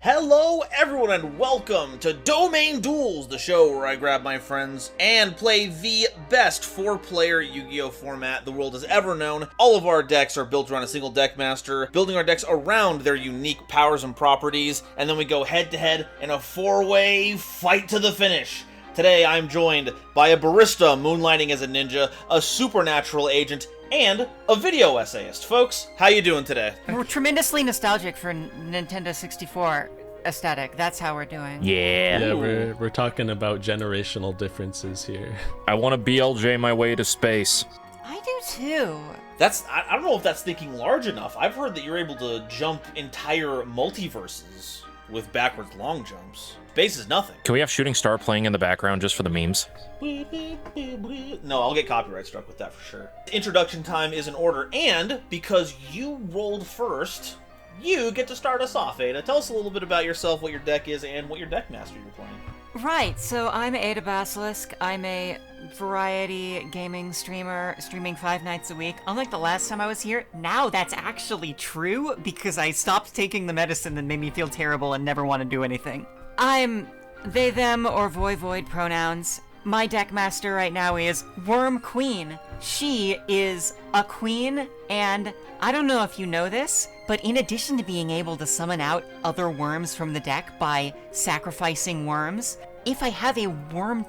Hello everyone and welcome to Domain Duels, the show where I grab my friends and play the best 4-player Yu-Gi-Oh format the world has ever known. All of our decks are built around a single deck master, building our decks around their unique powers and properties, and then we go head to head in a 4-way fight to the finish. Today I'm joined by a barista moonlighting as a ninja, a supernatural agent, and a video essayist. Folks, how you doing today? We're tremendously nostalgic for Nintendo 64 aesthetic. That's how we're doing. Yeah, we're talking about generational differences here. I want to BLJ my way to space. I do too. I don't know if that's thinking large enough. I've heard that you're able to jump entire multiverses with backwards long jumps. Space is nothing. Can we have Shooting Star playing in the background just for the memes? No, I'll get copyright struck with that for sure. Introduction time is in order, and because you rolled first, you get to start us off, Ada. Tell us a little bit about yourself, what your deck is, and what your deck master you're playing. Right, so I'm Ada Basilisk. I'm a variety gaming streamer, streaming 5 nights a week. Unlike the last time I was here, now that's actually true because I stopped taking the medicine that made me feel terrible and never want to do anything. I'm they, them, or void pronouns. My deck master right now is Worm Queen. She is a queen, and I don't know if you know this, but in addition to being able to summon out other worms from the deck by sacrificing worms, if I have a worm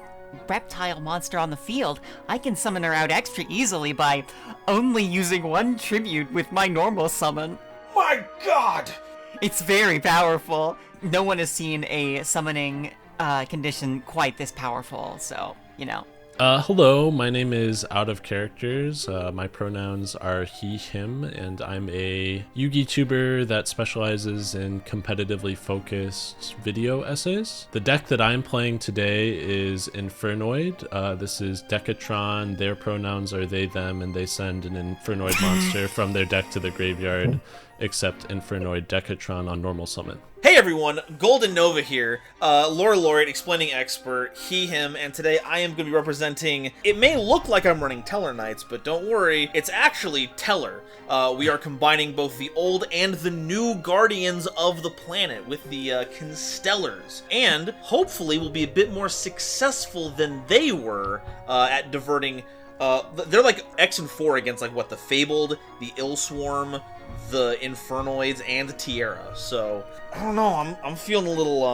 reptile monster on the field, I can summon her out extra easily by only using one tribute with my normal summon. My god! It's very powerful. No one has seen a summoning condition quite this powerful, so, you know. Hello, my name is Out of Characters. My pronouns are he, him, and I'm a Yu-Gi tuber that specializes in competitively focused video essays. The deck that I'm playing today is Infernoid. This is Decatron. Their pronouns are they, them, and they send an Infernoid monster from their deck to the graveyard, except Infernoid Decatron on normal summon. Hey everyone, GoldenNova here, lore laureate, explaining expert, he, him, and today I am going to be representing, it may look like I'm running Tellarknights, but don't worry, it's actually Tellar. We are combining both the old and the new guardians of the planet with the Constellars, and hopefully we'll be a bit more successful than they were at diverting. They're like X and 4 against like what, the Fabled, the Illswarm, the Infernoids, and Tierra. So I don't know. I'm feeling a little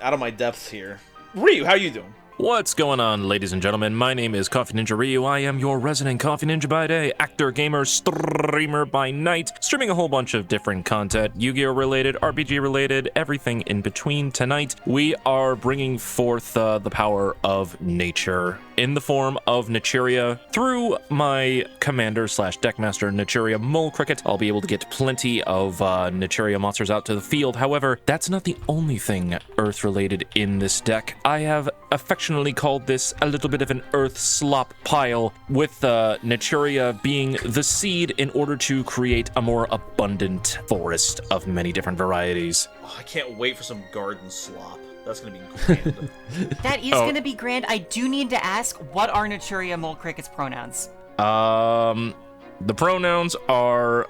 out of my depth here. Ryu, how you doing? What's going on, ladies and gentlemen? My name is CoffeeNinjaRyu. I am your resident Coffee Ninja by day, actor, gamer, streamer by night, streaming a whole bunch of different content, Yu-Gi-Oh related, RPG related, everything in between. Tonight, we are bringing forth the power of nature in the form of Naturia. Through my commander slash deckmaster Naturia Mole Cricket, I'll be able to get plenty of Naturia monsters out to the field. However, that's not the only thing Earth related in this deck. I have affectionately called this a little bit of an Earth slop pile, with Naturia being the seed in order to create a more abundant forest of many different varieties. Oh, I can't wait for some garden slop. That's gonna be grand. That is gonna be grand. I do need to ask, what are Naturia Mole Cricket's pronouns? The pronouns are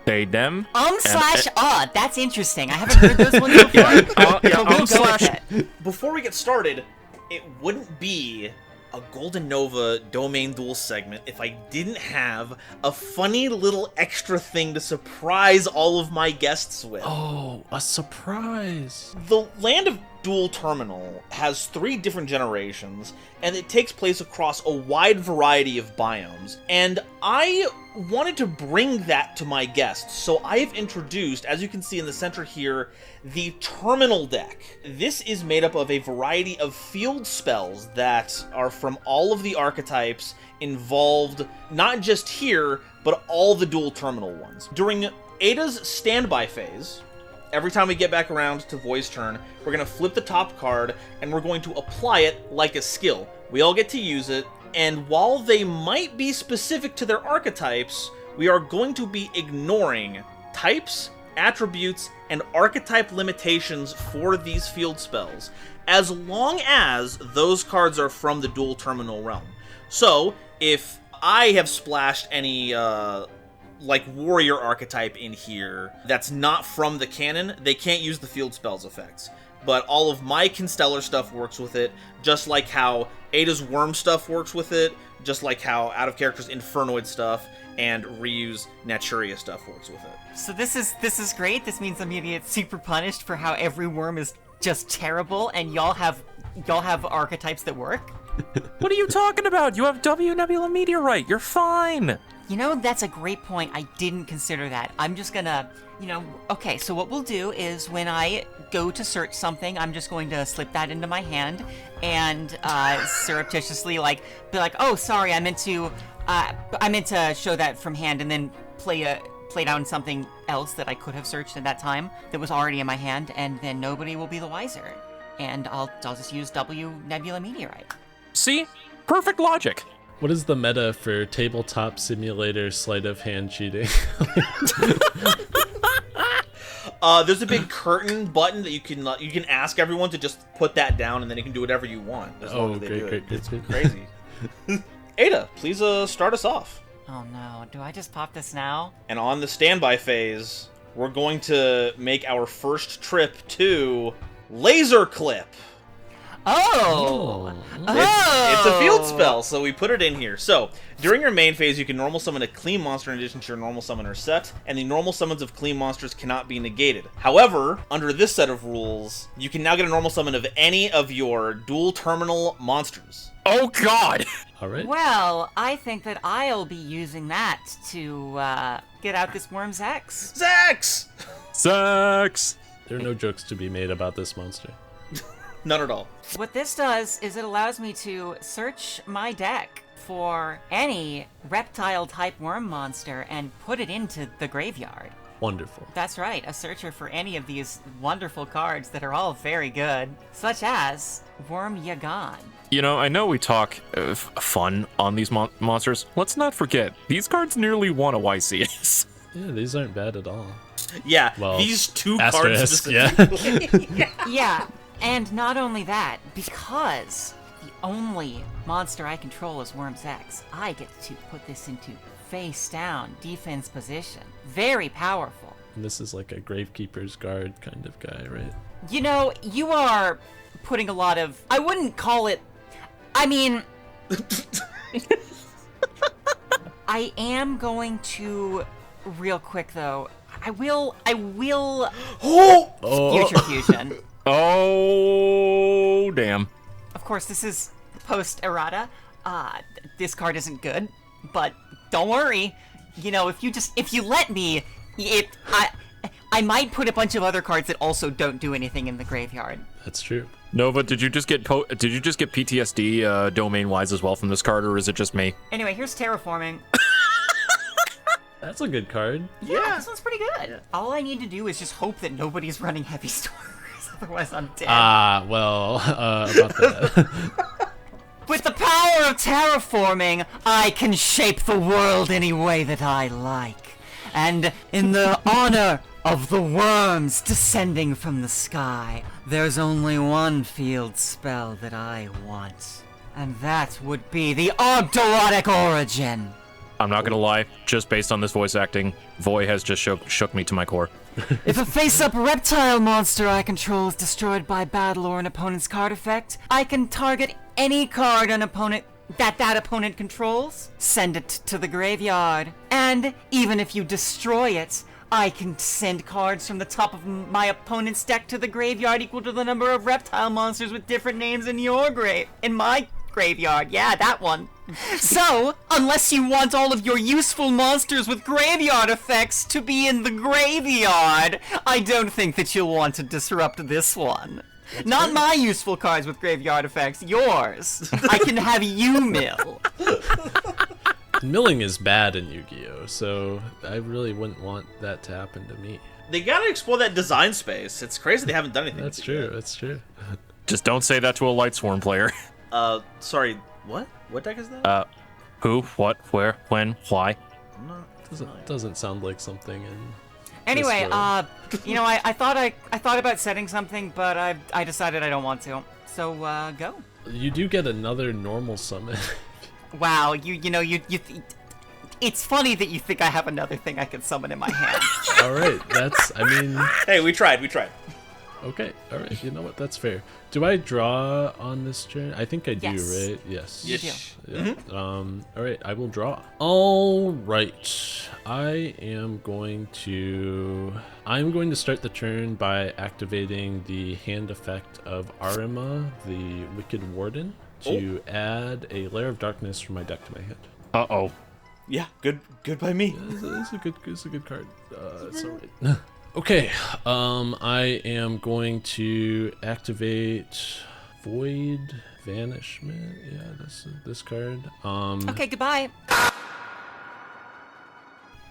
they, them. Slash that's interesting. I haven't heard those ones before. Slash. Before we get started, it wouldn't be a GoldenNova Domain Duels segment if I didn't have a funny little extra thing to surprise all of my guests with. Oh, a surprise! The land of Duel Terminal has 3 different generations, and it takes place across a wide variety of biomes, and I wanted to bring that to my guests, so I've introduced, as you can see in the center here, the Terminal deck. This is made up of a variety of field spells that are from all of the archetypes involved, not just here, but all the Duel Terminal ones. During Ada's standby phase, every time we get back around to Voi's turn, we're going to flip the top card, and we're going to apply it like a skill. We all get to use it, and while they might be specific to their archetypes, we are going to be ignoring types, attributes, and archetype limitations for these field spells, as long as those cards are from the Duel Terminal realm. So, if I have splashed any like warrior archetype in here that's not from the canon, they can't use the field spells effects. But all of my Constellar stuff works with it, just like how Ada's Worm stuff works with it, just like how Out of Character's Infernoid stuff and Ryu's Naturia stuff works with it. So this is great. This means I'm gonna get super punished for how every worm is just terrible, and y'all have archetypes that work. What are you talking about? You have W Nebula Meteorite. You're fine. You know, that's a great point. I didn't consider that. I'm just gonna, okay, so what we'll do is when I go to search something, I'm just going to slip that into my hand and surreptitiously be like, oh, sorry, I meant to show that from hand, and then play down something else that I could have searched at that time that was already in my hand, and then nobody will be the wiser. And I'll just use W Nebula Meteorite. See? Perfect logic. What is the meta for tabletop simulator sleight of hand cheating? There's a big curtain button that you can ask everyone to just put that down, and then you can do whatever you want as long as they do it. It's crazy. Ada, please start us off. Oh no, do I just pop this now? And on the standby phase, we're going to make our first trip to Laser Clip. Oh! It's a field spell, so we put it in here. So, during your main phase, you can normal summon a clean monster in addition to your normal summoner set, and the normal summons of clean monsters cannot be negated. However, under this set of rules, you can now get a normal summon of any of your Duel Terminal monsters. Oh god! Alright. Well, I think that I'll be using that to get out this worm Zex. Zex! Sex! There are no jokes to be made about this monster. None at all. What this does is it allows me to search my deck for any reptile-type worm monster and put it into the graveyard. Wonderful. That's right, a searcher for any of these wonderful cards that are all very good, such as Worm Yagan. You know, I know we talk fun on these monsters. Let's not forget, these cards nearly won a YCS. Yeah, these aren't bad at all. Yeah, Well, these two asterisk, cards specifically. yeah. Yeah, and not only that, because the only monster I control is Worm's X, I get to put this into face down defense position. Very powerful. And this is like a Gravekeeper's Guard kind of guy, right? You know, you are putting a lot of... I wouldn't call it... I mean... I am going to... Real quick, though. I will... Future Fusion. Oh, damn. Of course, this is post-errata. This card isn't good, but don't worry. You know, if you let me, I might put a bunch of other cards that also don't do anything in the graveyard. That's true. Nova, did you just get PTSD domain-wise as well from this card, or is it just me? Anyway, here's Terraforming. That's a good card. Yeah, this one's pretty good. Yeah. All I need to do is just hope that nobody's running Heavy Storms, otherwise I'm dead. Well, about that. With the power of terraforming, I can shape the world any way that I like. And in the honor of the worms descending from the sky, there's only one field spell that I want. And that would be the Ogdorotic Origin. I'm not gonna lie, just based on this voice acting, Voy has just shook me to my core. If a face-up reptile monster I control is destroyed by battle or an opponent's card effect, I can target any card an opponent that opponent controls, send it to the graveyard. And even if you destroy it, I can send cards from the top of my opponent's deck to the graveyard equal to the number of reptile monsters with different names in my graveyard. Yeah, that one. So, unless you want all of your useful monsters with graveyard effects to be in the graveyard, I don't think that you'll want to disrupt this one. That's not my useful cards with graveyard effects, yours. I can have you mill. Milling is bad in Yu-Gi-Oh, so I really wouldn't want that to happen to me. They gotta explore that design space. It's crazy they haven't done anything. That's true, that's true. Just don't say that to a Light Swarm player. Sorry, what? What deck is that? Who, what, where, when, why? Doesn't sound like something in... Anyway, you know, I thought about setting something, but I decided I don't want to. So, go. You do get another normal summon. Wow, you It's funny that you think I have another thing I can summon in my hand. All right, Hey, we tried. okay. All right, you know what? That's fair. Do I draw on this turn? I think I do, Yes. right? Yes. You do. Yeah. All right, I will draw. All right, I'm going to start the turn by activating the hand effect of Arima, the Wicked Warden, to add a Lair of Darkness from my deck to my hand. Uh-oh. Yeah, good by me. It's a good card. It's all right. Okay, I am going to activate Void Vanishment. Yeah, this card. Okay, goodbye.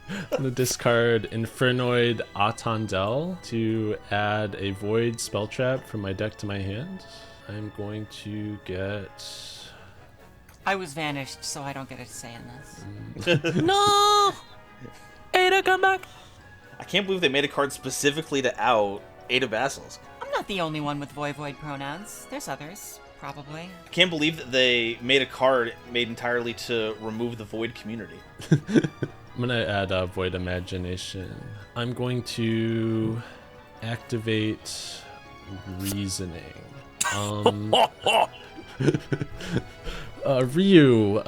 I'm gonna discard Infernoid Atandel to add a Void spell trap from my deck to my hand. I'm going to get... I was vanished, so I don't get a say in this. No! Ada, come back! I can't believe they made a card specifically to out Ada Basilisk. I'm not the only one with void pronouns. There's others, probably. I can't believe that they made a card made entirely to remove the Void community. I'm gonna add Void Imagination. I'm going to activate Reasoning. Ryu,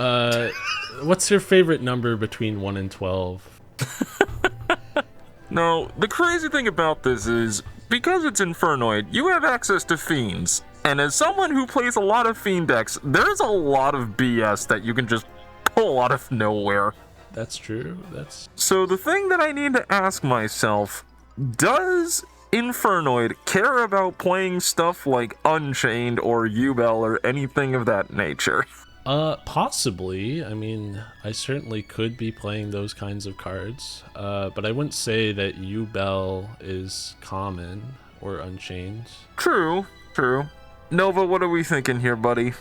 what's your favorite number between 1 and 12? No, the crazy thing about this is, because it's Infernoid, you have access to Fiends. And as someone who plays a lot of Fiend decks, there's a lot of BS that you can just pull out of nowhere. That's true. So the thing that I need to ask myself, does Infernoid care about playing stuff like Unchained or Yubel or anything of that nature? Possibly. I mean, I certainly could be playing those kinds of cards, but I wouldn't say that Yubel is common or Unchained. True. Nova, what are we thinking here, buddy?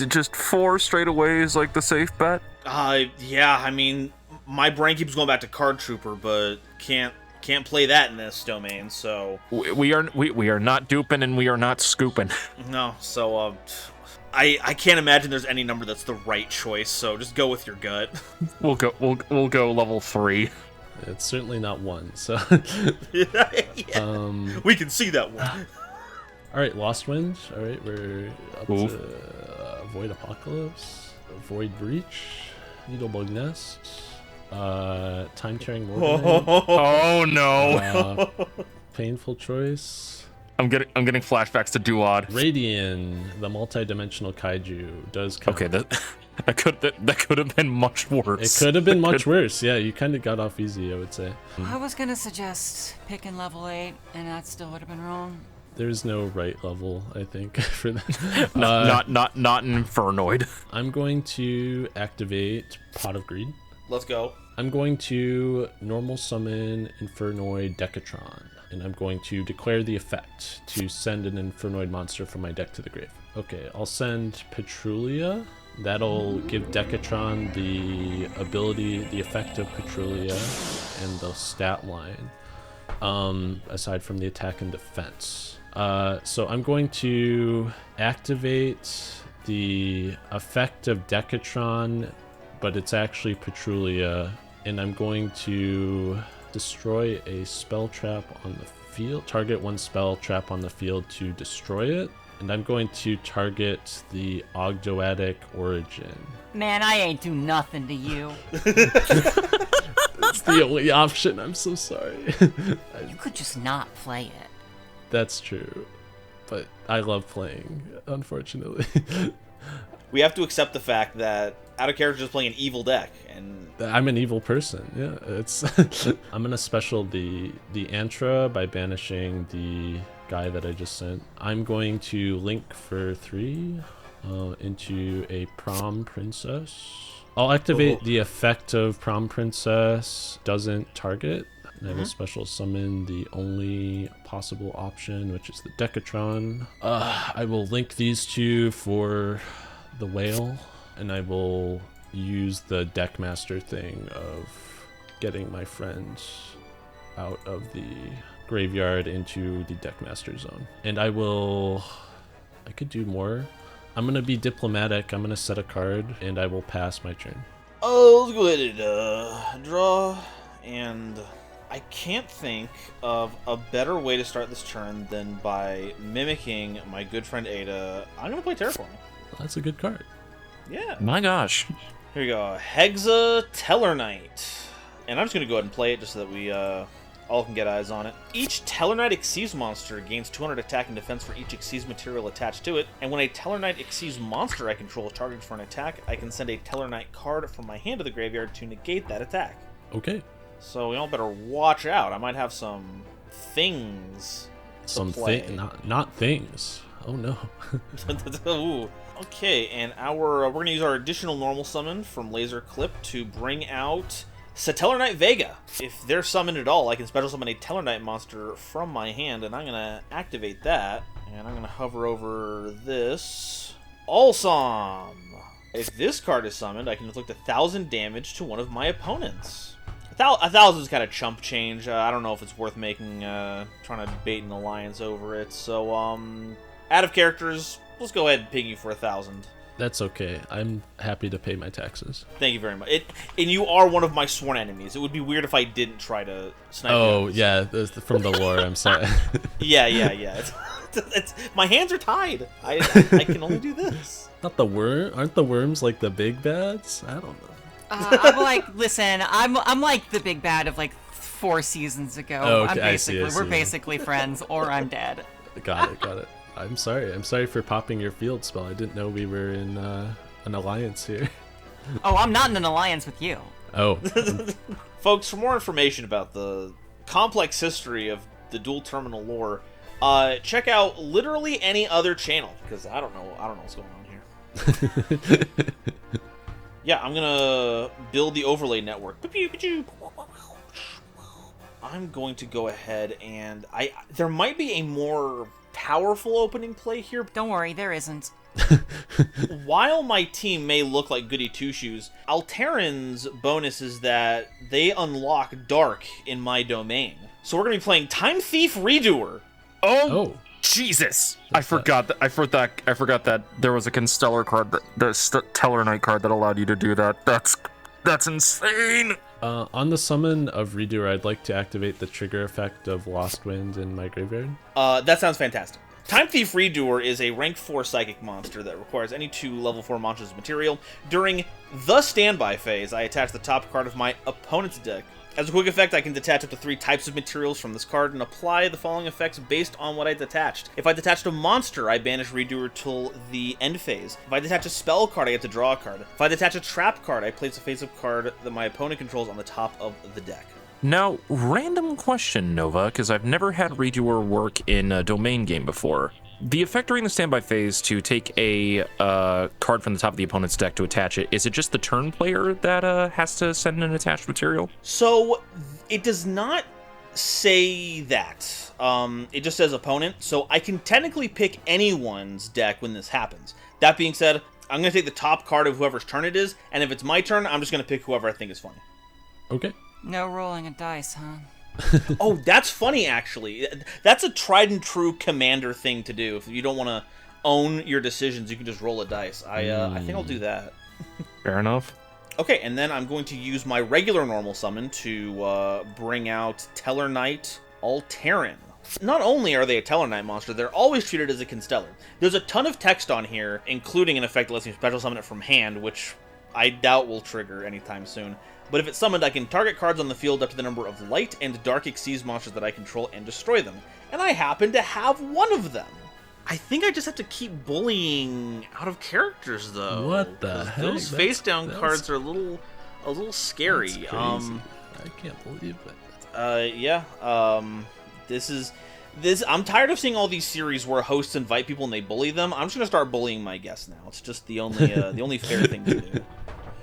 Just 4 straight away is like the safe bet? Yeah, I mean, my brain keeps going back to Card Trooper, but can't play that in this domain, so... We are not duping and we are not scooping. No, so, I can't imagine there's any number that's the right choice, so just go with your gut. We'll go level 3. It's certainly not 1, so... Yeah. We can see that one. Alright, Lost Wind. Alright, we're up to Void Apocalypse, Void Breach, Needlebug Nest, Time Tearing Morgan. Oh no! Painful Choice. I'm getting flashbacks to Duad. Radian, the multi-dimensional kaiju, does count. Okay, that could have been much worse. It could have been much worse. Yeah, you kind of got off easy, I would say. I was gonna suggest picking level 8, and that still would have been wrong. There's no right level, I think, for that. Not in Infernoid. I'm going to activate Pot of Greed. Let's go. I'm going to normal summon Infernoid Decatron, and I'm going to declare the effect to send an Infernoid monster from my deck to the grave. Okay, I'll send Petrulia. That'll give Decatron the ability, the effect of Petrulia, and the stat line, aside from the attack and defense. So I'm going to activate the effect of Decatron, but it's actually Petrulia, and I'm going to destroy a spell trap on the field, target one spell trap on the field to destroy it, and I'm going to target the Ogdoadic Origin. Man, I ain't do nothing to you. It's the only option, I'm so sorry. You could just not play it. That's true, but I love playing, unfortunately. We have to accept the fact that out of character is playing an evil deck, and I'm an evil person. Yeah, it's. I'm gonna special the Antra by banishing the guy that I just sent. I'm going to link for 3 into a Prom Princess. I'll activate the effect of Prom Princess doesn't target. And I will special summon the only possible option, which is the Decatron. I will link these 2 for the whale, and I will use the Deckmaster thing of getting my friends out of the graveyard into the Deckmaster zone. And I could do more. I'm going to be diplomatic. I'm going to set a card, and I will pass my turn. Oh, let's go ahead and draw, and I can't think of a better way to start this turn than by mimicking my good friend Ada. I'm going to play Terraforming. That's a good card. Yeah. My gosh. Here we go. Hexa Tellarknight. And I'm just going to go ahead and play it just so that we all can get eyes on it. Each Tellarknight Xyz monster gains 200 attack and defense for each Xyz material attached to it, and when a Tellarknight Xyz monster I control is targeted for an attack, I can send a Tellarknight card from my hand to the graveyard to negate that attack. Okay. So we all better watch out. I might have some things to play. Not things. Oh no. Ooh. Okay, and we're going to use our additional normal summon from Laser Clip to bring out Tellarknight Vega. If they're summoned at all, I can special summon a Tellarknight monster from my hand, and I'm going to activate that. And I'm going to hover over this. Awesome! If this card is summoned, I can inflict 1,000 damage to one of my opponents. 1,000 is kind of chump change. I don't know if it's worth making, trying to bait an alliance over it. So, out of characters, let's go ahead and ping you for 1,000. That's okay. I'm happy to pay my taxes. Thank you very much. And you are one of my sworn enemies. It would be weird if I didn't try to snipe you. Oh, yeah, from the lore, I'm sorry. Yeah. It's my hands are tied. I can only do this. Not the worm? Aren't the worms like the big bads? I don't know. I'm like, listen, I'm like the big bad of like 4 seasons ago. Oh, okay, I see. We're basically friends, or I'm dead. Got it. I'm sorry for popping your field spell. I didn't know we were in an alliance here. Oh, I'm not in an alliance with you. Oh. Folks, for more information about the complex history of the Duel Terminal lore, check out literally any other channel, because I don't know what's going on here. Yeah, I'm gonna build the overlay network. I'm going to go ahead and there might be a more powerful opening play here. Don't worry, there isn't. While my team may look like goody two-shoes, Alteran's bonus is that they unlock Dark in my domain. So we're going to be playing Time Thief Redoer. Oh. Jesus! I forgot that there was a Constellar card, the Tellarknight card that allowed you to do that. That's insane! On the summon of Redoer, I'd like to activate the trigger effect of Lost Wind in my graveyard. That sounds fantastic. Time Thief Redoer is a rank 4 psychic monster that requires any 2 level 4 monsters material. During the standby phase, I attach the top card of my opponent's deck. As a quick effect, I can detach up to 3 types of materials from this card and apply the following effects based on what I detached. If I detached a monster, I banish Redoer till the end phase. If I detach a spell card, I get to draw a card. If I detach a trap card, I place a face-up card that my opponent controls on the top of the deck. Now, random question, Nova, because I've never had Redoer work in a domain game before. The effect during the standby phase to take a card from the top of the opponent's deck to attach it, is it just the turn player that has to send an attached material? So, it does not say that. It just says opponent, so I can technically pick anyone's deck when this happens. That being said, I'm going to take the top card of whoever's turn it is, and if it's my turn, I'm just going to pick whoever I think is funny. Okay. No rolling a dice, huh? Oh, that's funny, actually. That's a tried and true commander thing to do. If you don't want to own your decisions, you can just roll a dice. I think I'll do that. Fair enough. Okay, and then I'm going to use my regular normal summon to bring out Tellarknight Alteran. Not only are they a Tellarknight monster, they're always treated as a Constellar. There's a ton of text on here, including an effect that lets me special summon it from hand, which I doubt will trigger anytime soon. But if it's summoned, I can target cards on the field up to the number of light and dark Xyz monsters that I control and destroy them. And I happen to have one of them. I think I just have to keep bullying out of characters, though. What the heck? Those face-down cards are a little scary. That's crazy. I can't believe it. This I'm tired of seeing all these series where hosts invite people and they bully them. I'm just gonna start bullying my guests now. It's just the only fair thing to do.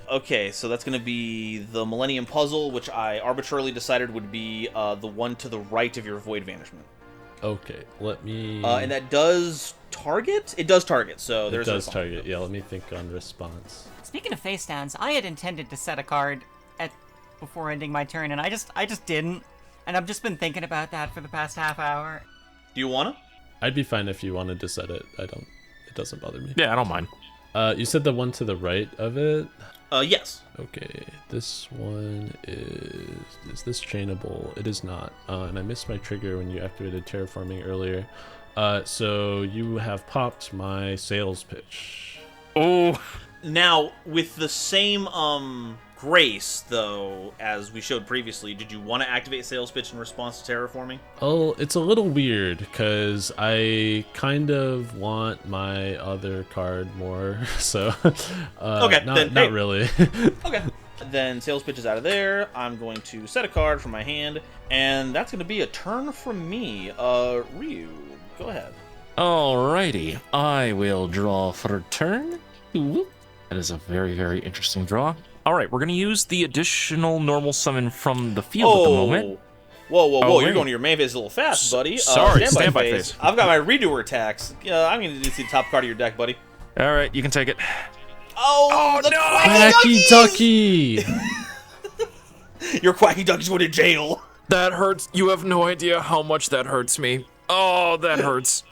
Okay, so that's going to be the Millennium Puzzle, which I arbitrarily decided would be the one to the right of your Void Banishment. Okay, let me... and that does target? It does target, so there's... It does target, yeah, let me think on response. Speaking of face downs, I had intended to set a card before ending my turn, and I just didn't. And I've just been thinking about that for the past half hour. Do you want to? I'd be fine if you wanted to set it. It doesn't bother me. Yeah, I don't mind. You said the one to the right of it? Yes. Okay, this one is this chainable? It is not. And I missed my trigger when you activated terraforming earlier. So you have popped my sales pitch. Oh, Now, with the same grace, though, as we showed previously, did you want to activate Sales Pitch in response to terraforming? Oh, it's a little weird because I kind of want my other card more. So, Okay, then, not hey. really. Okay. Then Sales Pitch is out of there. I'm going to set a card from my hand, and that's going to be a turn from me. Ryu, go ahead. alrighty. I will draw for a turn. Ooh, that is a very, very interesting draw. All right, we're going to use the additional normal summon from the field at the moment. Whoa, Oh, you're wait. going to your main phase a little fast, buddy. Sorry, standby standby phase. phase. I've got my redoer attacks. I'm going to see the top card of your deck, buddy. All right, you can take it. Oh, the no! Quacky Wacky Duckies! Ducky! Your Quacky Duckies going to jail. That hurts. You have no idea how much that hurts me. Oh, that hurts.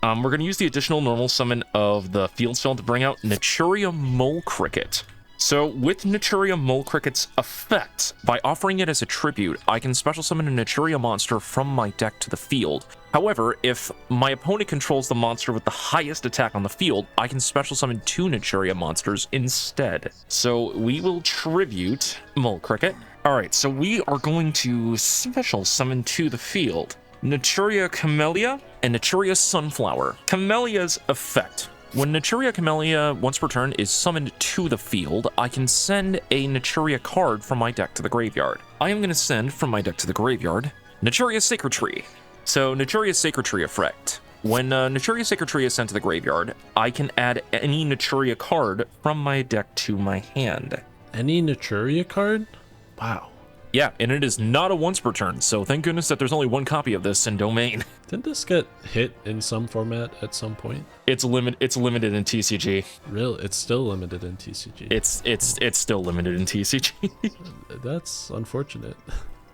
We're going to use the additional normal summon of the field spell to bring out Naturia Mole Cricket. So, with Naturia Mole Cricket's effect, by offering it as a tribute, I can special summon a Naturia monster from my deck to the field. However, if my opponent controls the monster with the highest attack on the field, I can special summon 2 Naturia monsters instead. So, we will tribute Mole Cricket. Alright, so we are going to special summon to the field Naturia Camellia and Naturia Sunflower. Camellia's effect. When Naturia Camellia once per turn is summoned to the field, I can send a Naturia card from my deck to the graveyard. I am going to send from my deck to the graveyard Naturia Sacred Tree. So Naturia Sacred Tree effect. When Naturia Sacred Tree is sent to the graveyard, I can add any Naturia card from my deck to my hand. Any Naturia card? Wow. Yeah, and it is not a once per turn, so thank goodness that there's only one copy of this in Domain. Didn't this get hit in some format at some point? It's limited in TCG. Really? It's still limited in TCG. It's still limited in TCG. That's unfortunate.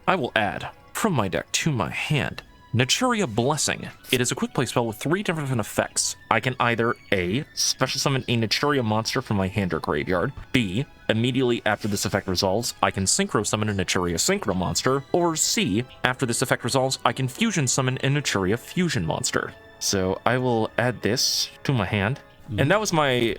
I will add from my deck to my hand Naturia Blessing. It is a quick play spell with 3 different effects. I can either A, special summon a Naturia monster from my hand or graveyard, B, immediately after this effect resolves, I can synchro summon a Naturia Synchro monster, or C, after this effect resolves, I can fusion summon a Naturia Fusion monster. So I will add this to my hand. And that was my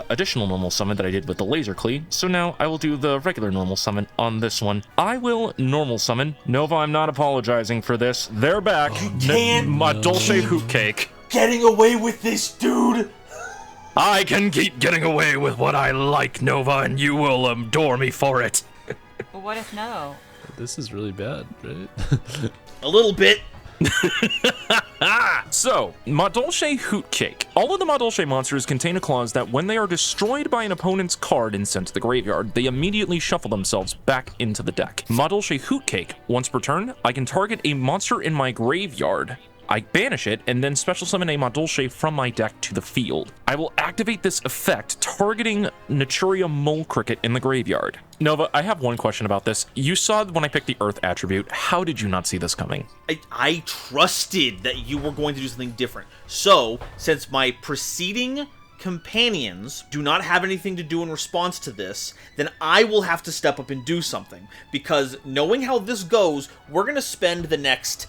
additional normal summon that I did with the Laser Clee, so now I will do the regular normal summon on this one. I will normal summon. Nova, I'm not apologizing for this. They're back. My Dolce Hoot Cake. Getting away with this, dude. I can keep getting away with what I like, Nova, and you will adore me for it. But what if no? This is really bad, right? A little bit. So, Madolche Hoot Cake. All of the Madolche monsters contain a clause that when they are destroyed by an opponent's card and sent to the graveyard, they immediately shuffle themselves back into the deck. Madolche Hoot Cake. Once per turn, I can target a monster in my graveyard. I banish it, and then special summon a Madolche from my deck to the field. I will activate this effect, targeting Naturia Mole Cricket in the graveyard. Nova, I have one question about this. You saw when I picked the Earth attribute. How did you not see this coming? I trusted that you were going to do something different. So, since my preceding companions do not have anything to do in response to this, then I will have to step up and do something. Because knowing how this goes, we're going to spend the next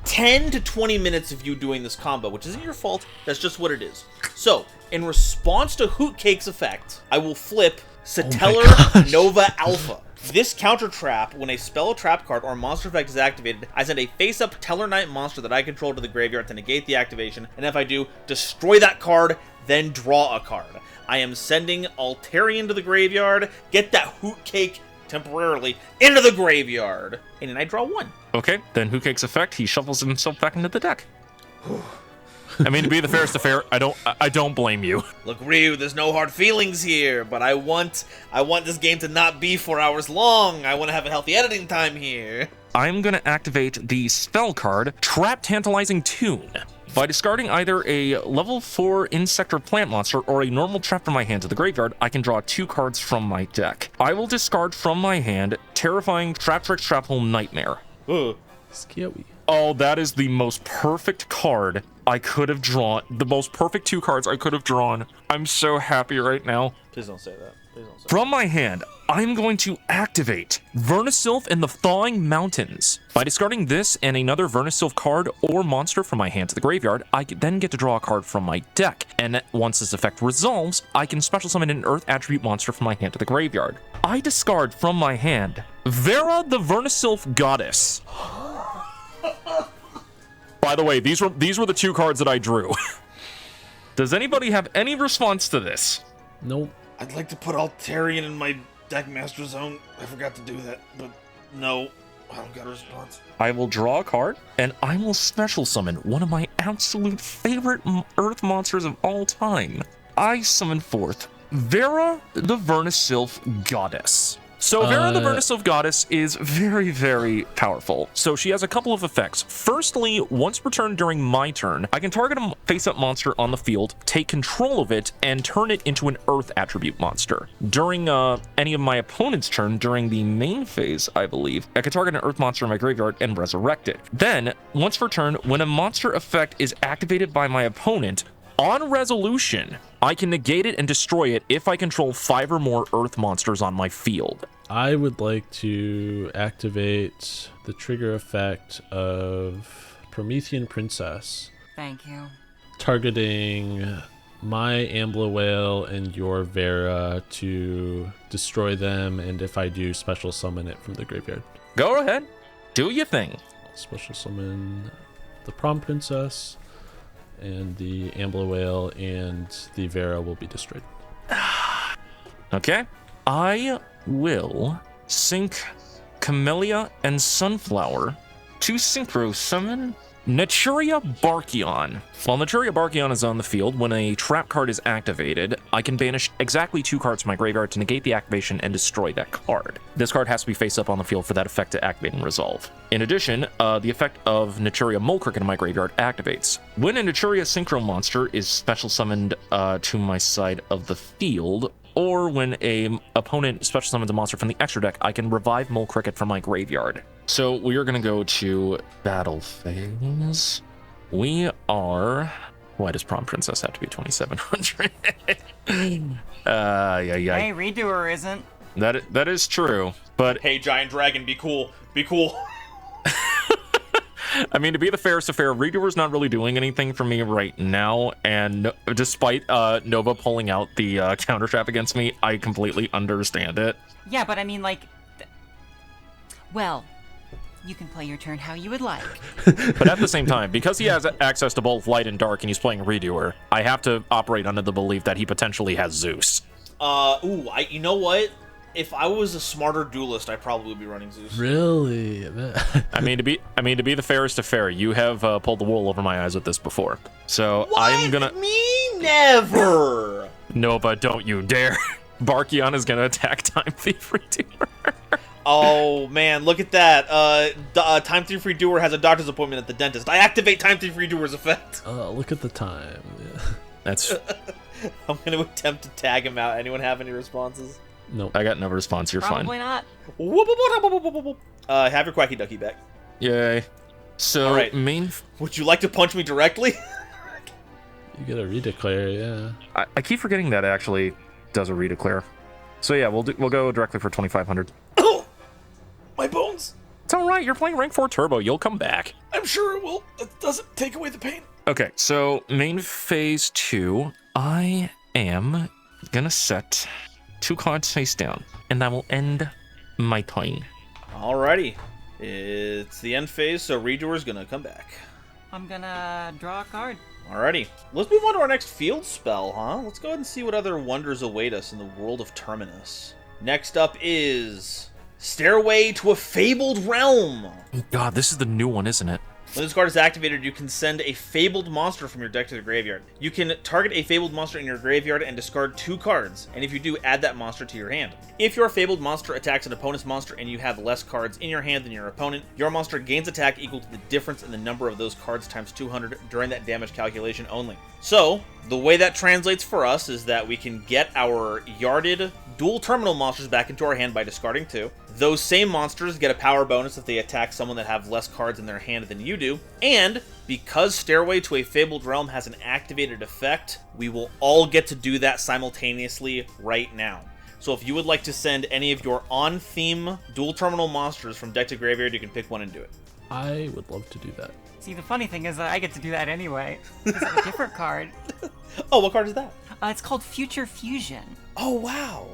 10 to 20 minutes of you doing this combo, which isn't your fault, that's just what it is. So, in response to Hoot Cake's effect, I will flip Satellar Nova Alpha. This counter trap, when a spell, a trap card, or a monster effect is activated, I send a face-up Tellarknight monster that I control to the graveyard to negate the activation, and if I do, destroy that card, then draw a card. I am sending Altarian to the graveyard, get that Hoot Cake temporarily into the graveyard, and then I draw 1. Okay, then Hoot Cake's effect, he shuffles himself back into the deck. I mean, to be the fairest of fair, I don't blame you. Look, Ryu, there's no hard feelings here, but I want this game to not be 4 hours long. I want to have a healthy editing time here. I'm going to activate the spell card, Trap Tantalizing Tune. By discarding either a level 4 insect or plant monster or a normal trap from my hand to the graveyard, I can draw 2 cards from my deck. I will discard from my hand Terrifying Trap Trick Trap Hole Nightmare. Ugh. Scary. Oh, that is the most perfect card I could have drawn. The most perfect 2 cards I could have drawn. I'm so happy right now. Please don't say that. Please don't say that. From my hand, I'm going to activate Vernisylph and the Thawing Mountains. By discarding this and another Vernisylph card or monster from my hand to the graveyard, I then get to draw a card from my deck. And once this effect resolves, I can special summon an Earth attribute monster from my hand to the graveyard. I discard from my hand Vera the Vernisylph Goddess. By the way, these were the 2 cards that I drew. Does anybody have any response to this? Nope. I'd like to put Altarian in my deck master zone. I forgot to do that, but no, I don't got a response. I will draw a card, and I will special summon one of my absolute favorite Earth monsters of all time. I summon forth Vera the Vernisylph Goddess. So Vera the Vernisylph Goddess is very, very powerful. So she has a couple of effects. Firstly, once per turn during my turn, I can target a face-up monster on the field, take control of it, and turn it into an Earth attribute monster. During any of my opponent's turn, during the main phase, I believe, I can target an Earth monster in my graveyard and resurrect it. Then, once per turn, when a monster effect is activated by my opponent, on resolution, I can negate it and destroy it if I control 5 or more Earth monsters on my field. I would like to activate the trigger effect of Promethean Princess, Thank you. targeting my Ambler Whale and your Vera to destroy them, and if I do, special summon it from the graveyard. Go ahead. Do your thing. I'll special summon the Prom Princess, and the Ambler Whale and the Vera will be destroyed. Okay. I will sync Camellia and Sunflower to synchro summon Naturia Barkion. While Naturia Barkion is on the field, when a trap card is activated, I can banish exactly 2 cards from my graveyard to negate the activation and destroy that card. This card has to be face up on the field for that effect to activate and resolve. In addition, the effect of Naturia Mole Cricket in my graveyard activates. When a Naturia Synchro monster is special summoned to my side of the field, or when a opponent special summons a monster from the extra deck, I can revive Mole Cricket from my graveyard. So we are going to go to battle phase. We are... Why does Prom Princess have to be 2700? Yeah. Hey, Redoer isn't. That is true, but... Hey, Giant Dragon, be cool. Be cool. I mean, to be the fairest of fair, Redoer's not really doing anything for me right now, and despite Nova pulling out the counter trap against me, I completely understand it. Yeah, but I mean, like... Well, you can play your turn how you would like. But at the same time, because he has access to both light and dark and he's playing Redoer, I have to operate under the belief that he potentially has Zeus. You know what? If I was a smarter duelist, I probably would be running Zeus. Really? I mean, to be the fairest of fair, you have pulled the wool over my eyes with this before. So What? I'm gonna... Me never! Nova, don't you dare. Barkion is gonna attack Time Thief Redoer. Oh, man, look at that. Time Thief Redoer has a doctor's appointment at the dentist. I activate Time Thief Redoer's effect. Look at the time. Yeah. That's... I'm going to attempt to tag him out. Anyone have any responses? Nope. I got no response, you're Probably fine. not. Have your Quacky Ducky back. Yay. So, All right. main... Would you like to punch me directly? You get a redeclare, yeah. I keep forgetting that actually does a redeclare. So yeah, we'll go directly for 2500. Oh! My bones! It's alright, you're playing rank 4 turbo, you'll come back. I'm sure it will. That doesn't take away the pain. Okay, so main phase 2, I am gonna set 2 cards face down, and that will end my turn. Alrighty. It's the end phase, so Redoer's gonna come back. I'm gonna draw a card. Alrighty. Let's move on to our next field spell, huh? Let's go ahead and see what other wonders await us in the world of Terminus. Next up is Stairway to a Fabled Realm. God, this is the new one, isn't it? When this card is activated, you can send a Fabled monster from your deck to the graveyard. You can target a Fabled monster in your graveyard and discard 2 cards, and if you do, add that monster to your hand. If your Fabled monster attacks an opponent's monster and you have less cards in your hand than your opponent, your monster gains attack equal to the difference in the number of those cards times 200 during that damage calculation only. So, the way that translates for us is that we can get our yarded dual terminal monsters back into our hand by discarding 2. Those same monsters get a power bonus if they attack someone that have less cards in their hand than you do. And because Stairway to a Fabled Realm has an activated effect, we will all get to do that simultaneously right now. So if you would like to send any of your on-theme dual terminal monsters from deck to graveyard, you can pick one and do it. I would love to do that. See, the funny thing is that I get to do that anyway. It's a different card. Oh, what card is that? It's called Future Fusion. Oh, wow.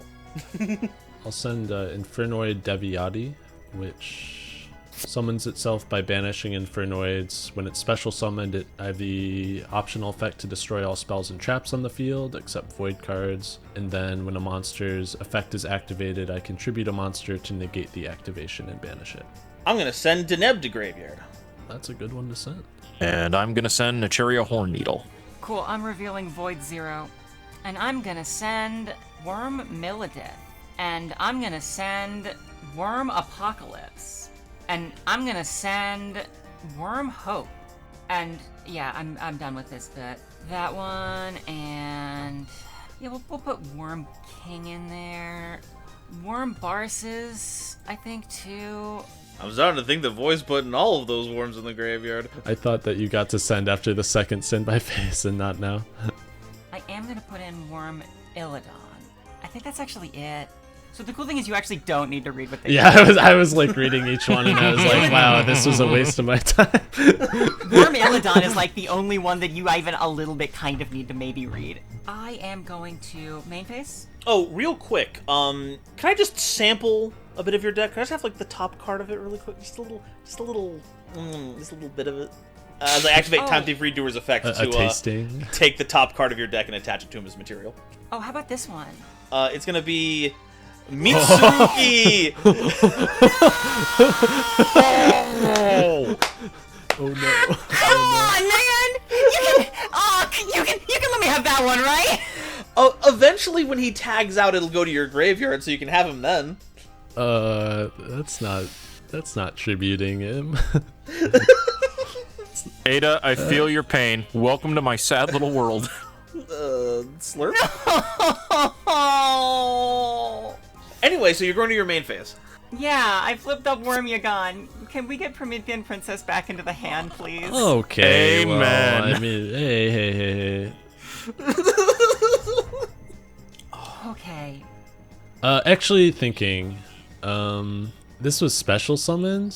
I'll send Infernoid Deviati, which summons itself by banishing Infernoids. When it's special summoned, I have the optional effect to destroy all spells and traps on the field, except void cards. And then when a monster's effect is activated, I contribute a monster to negate the activation and banish it. I'm going to send Deneb to graveyard. That's a good one to send. And I'm going to send Naturia Horn Needle. Cool, I'm revealing Void Zero. And I'm gonna send Worm Milladith. And I'm gonna send Worm Apocalypse. And I'm gonna send Worm Hope. And yeah, I'm done with this bit. That one, and yeah, we'll put Worm King in there. Worm Barses, I think, too. I'm starting to think the voice putting all of those worms in the graveyard. I thought that you got to send after the second send by face and not now. I am gonna put in Worm Illidan. I think that's actually it. So the cool thing is you actually don't need to read what they Yeah, I was like reading each one and I was like, wow, this was a waste of my time. Worm Illidan is like the only one that you even a little bit kind of need to maybe read. I am going to main phase. Oh, real quick, can I just sample a bit of your deck? Can I just have like the top card of it really quick? Just a little bit of it. As I activate Time Thief Redoer's effect to tasting. Take the top card of your deck and attach it to him as material. Oh, how about this one? It's gonna be Mitsuki. Oh no! Come on, man! You can let me have that one, right? Oh, eventually when he tags out, it'll go to your graveyard, so you can have him then. That's not tributing him. Ada, I feel your pain. Welcome to my sad little world. Slurp? Anyway, so you're going to your main phase. Yeah, I flipped up Worm Yagan. Can we get Promethean Princess back into the hand, please? Okay, Amen. well, I mean, hey. Okay. Actually thinking, this was special summoned?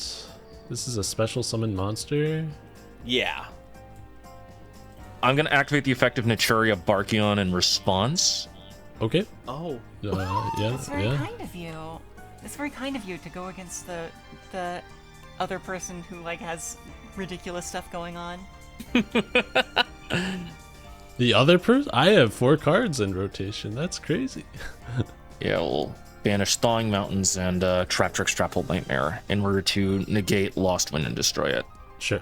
This is a special summoned monster? Yeah. I'm going to activate the effect of Naturia Barkion in response. Okay. Oh. Yeah, That's very yeah. kind of you. It's very kind of you to go against the other person who like has ridiculous stuff going on. The other person? I have 4 cards in rotation. That's crazy. Yeah, we'll banish Thawing Mountains and Traptrix Straphold Nightmare in order to negate Lost Wind and destroy it. Sure.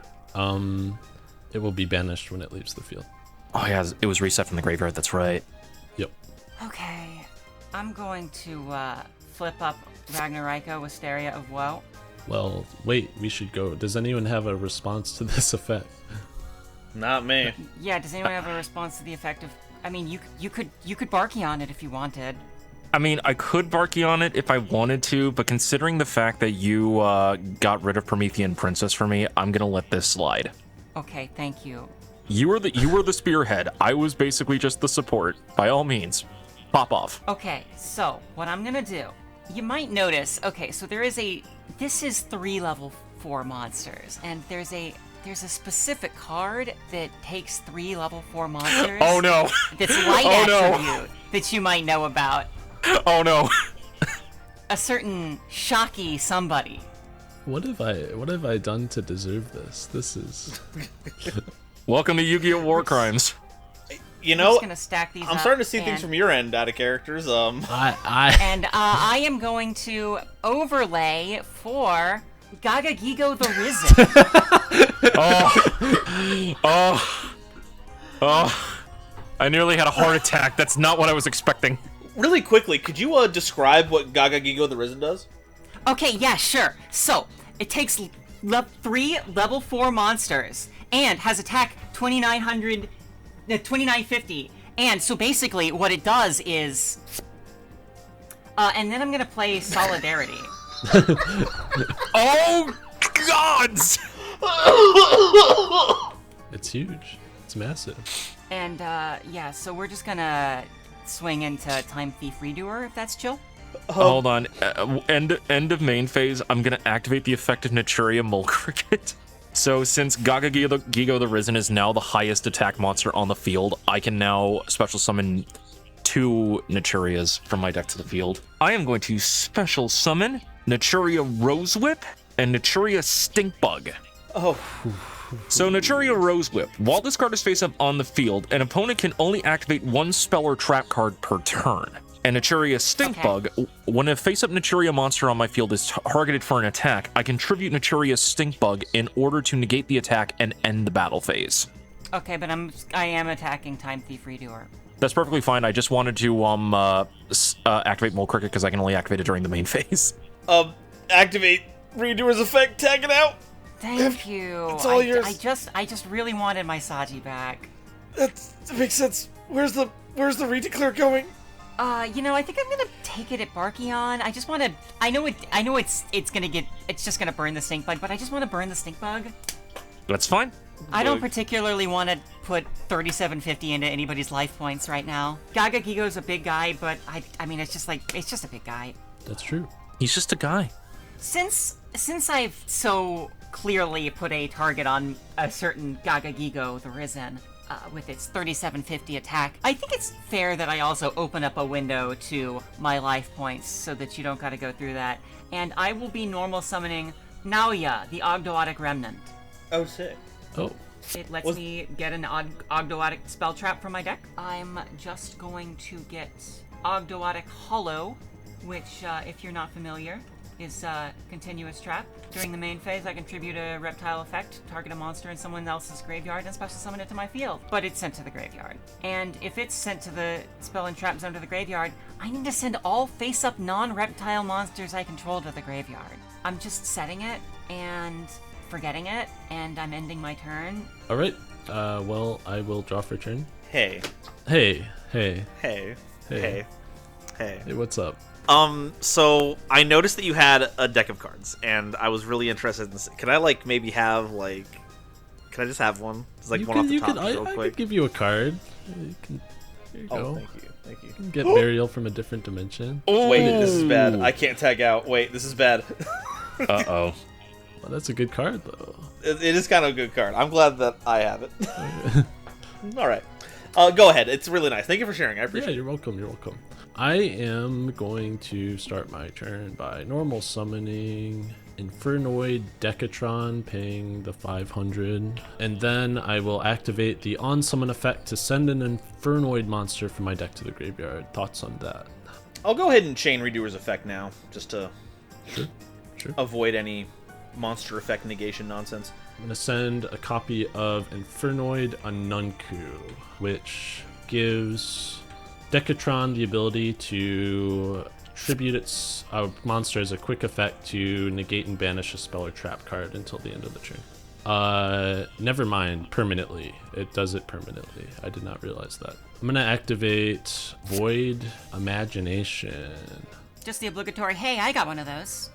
It will be banished when it leaves the field. Oh yeah, it was reset from the graveyard, that's right. Yep. Okay, I'm going to flip up Ragnarika Wisteria of Woe. Well, wait, we should go. Does anyone have a response to this effect? Not me. Yeah, does anyone have a response to the effect of? I mean, you could Barky on it if you wanted. I mean, I could Barky on it if I wanted to, but considering the fact that you got rid of Promethean Princess for me, I'm gonna let this slide. Okay, thank you. You were the spearhead. I was basically just the support. By all means, pop off. Okay, so what I'm gonna do, you might notice. Okay, so this is 3 level 4 monsters, and there's a specific card that takes 3 level 4 monsters. Oh no! That's light Oh, attribute that you might know about. Oh no! A certain shocky somebody. What have I done to deserve this? This is Welcome to Yu-Gi-Oh! War Crimes. You I'm know, just gonna stack these I'm up starting to see things and- from your end out of characters. And I am going to overlay for Gaga Gigo the Risen. Oh! I nearly had a heart attack. That's not what I was expecting. Really quickly, could you describe what Gaga Gigo the Risen does? Okay, yeah, sure. So, it takes 3 level 4 monsters and has attack 2950. And so basically what it does is And then I'm gonna play Solidarity. Oh, gods! It's huge. It's massive. And, yeah, so we're just gonna swing into Time Thief Redoer, if that's chill. Hold on. End of main phase, I'm gonna activate the effect of Naturia Mole Cricket. So since Gigo the Risen is now the highest attack monster on the field, I can now special summon 2 Naturias from my deck to the field. I am going to special summon Naturia Rose Whip and Naturia Stink Bug. Oh. So Naturia Rose Whip. While this card is face up on the field, an opponent can only activate 1 spell or trap card per turn. And Naturia Stink Bug, when a face-up Naturia monster on my field is targeted for an attack, I contribute Naturia Stink Bug in order to negate the attack and end the battle phase. Okay, but I am attacking Time Thief Redoer. That's perfectly fine. I just wanted to activate Mole Cricket because I can only activate it during the main phase. Activate Redoer's effect, tag it out. Thank you. It's all yours. I just really wanted my Saji back. That makes sense. Where's the redeclare going? You know, I think I'm gonna take it at Barkion. I just wanna. I know it's just gonna burn the stink bug, but I just wanna burn the stink bug. That's fine. I don't particularly want to put 3750 into anybody's life points right now. Gaga Gigo's a big guy, but I mean, it's just a big guy. That's true. He's just a guy. Since I've so clearly put a target on a certain Gaga Gigo, the Risen, with its 3750 attack, I think it's fair that I also open up a window to my life points so that you don't gotta go through that. And I will be normal summoning Nauya, the Ogdoadic Remnant. Oh, sick. Oh. It lets me get an Ogdoadic spell trap from my deck. I'm just going to get Ogdoadic Hollow, which, if you're not familiar, is a continuous trap. During the main phase, I contribute a reptile effect, target a monster in someone else's graveyard, and special summon it to my field. But it's sent to the graveyard. And if it's sent to the spell and trap zone to the graveyard, I need to send all face-up non-reptile monsters I control to the graveyard. I'm just setting it and forgetting it, and I'm ending my turn. All right. Well, I will draw for turn. Hey. Hey. Hey, what's up? So I noticed that you had a deck of cards, and I was really interested in this. Can I, maybe have, can I just have one? Just, one off the top, real quick? I could give you a card. Here you go. Thank you. You can get burial from a different dimension. Wait, this is bad. I can't tag out. Wait, this is bad. Uh-oh. Well, that's a good card, though. It is kind of a good card. I'm glad that I have it. All right. Go ahead. It's really nice. Thank you for sharing. I appreciate it. Yeah, you're welcome. I am going to start my turn by normal summoning Infernoid Decatron, paying the 500. And then I will activate the on-summon effect to send an Infernoid monster from my deck to the graveyard. Thoughts on that? I'll go ahead and chain Redoer's effect now, just to Sure. avoid any monster effect negation nonsense. I'm going to send a copy of Infernoid Anunku, which gives Decatron the ability to tribute its monster as a quick effect to negate and banish a spell or trap card until the end of the turn. Never mind, permanently. It does it permanently. I did not realize that. I'm going to activate Void Imagination. Just the obligatory, hey, I got one of those.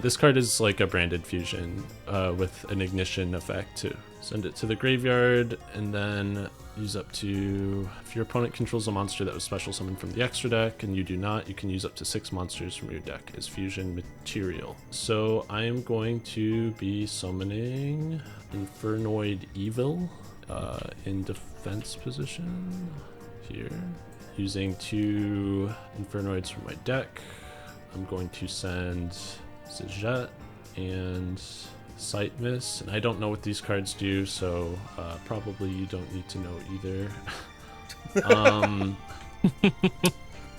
This card is like a branded fusion with an ignition effect too. Send it to the graveyard and then use up to, if your opponent controls a monster that was special summoned from the extra deck and you do not, you can use up to 6 monsters from your deck as fusion material. So I am going to be summoning Infernoid Evil in defense position here. Using 2 Infernoids from my deck, I'm going to send Zijet and Sight Miss, and I don't know what these cards do, so probably you don't need to know either.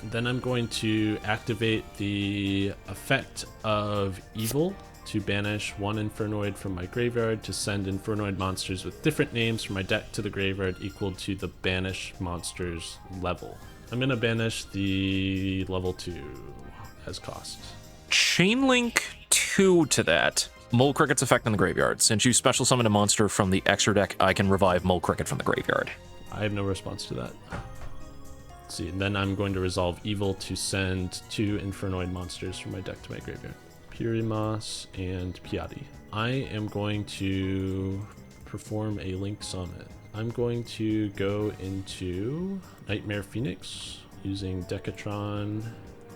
Then I'm going to activate the effect of Evil to banish 1 Infernoid from my graveyard to send Infernoid monsters with different names from my deck to the graveyard equal to the banished monster's level. I'm going to banish the level 2 as cost. Chainlink 2 to that. Mole Cricket's effect in the graveyard. Since you special summon a monster from the extra deck, I can revive Mole Cricket from the graveyard. I have no response to that. Let's see. And then I'm going to resolve evil to send 2 Infernoid monsters from my deck to my graveyard. Purimas and Piatti. I am going to perform a Link Summon. I'm going to go into Nightmare Phoenix using Decatron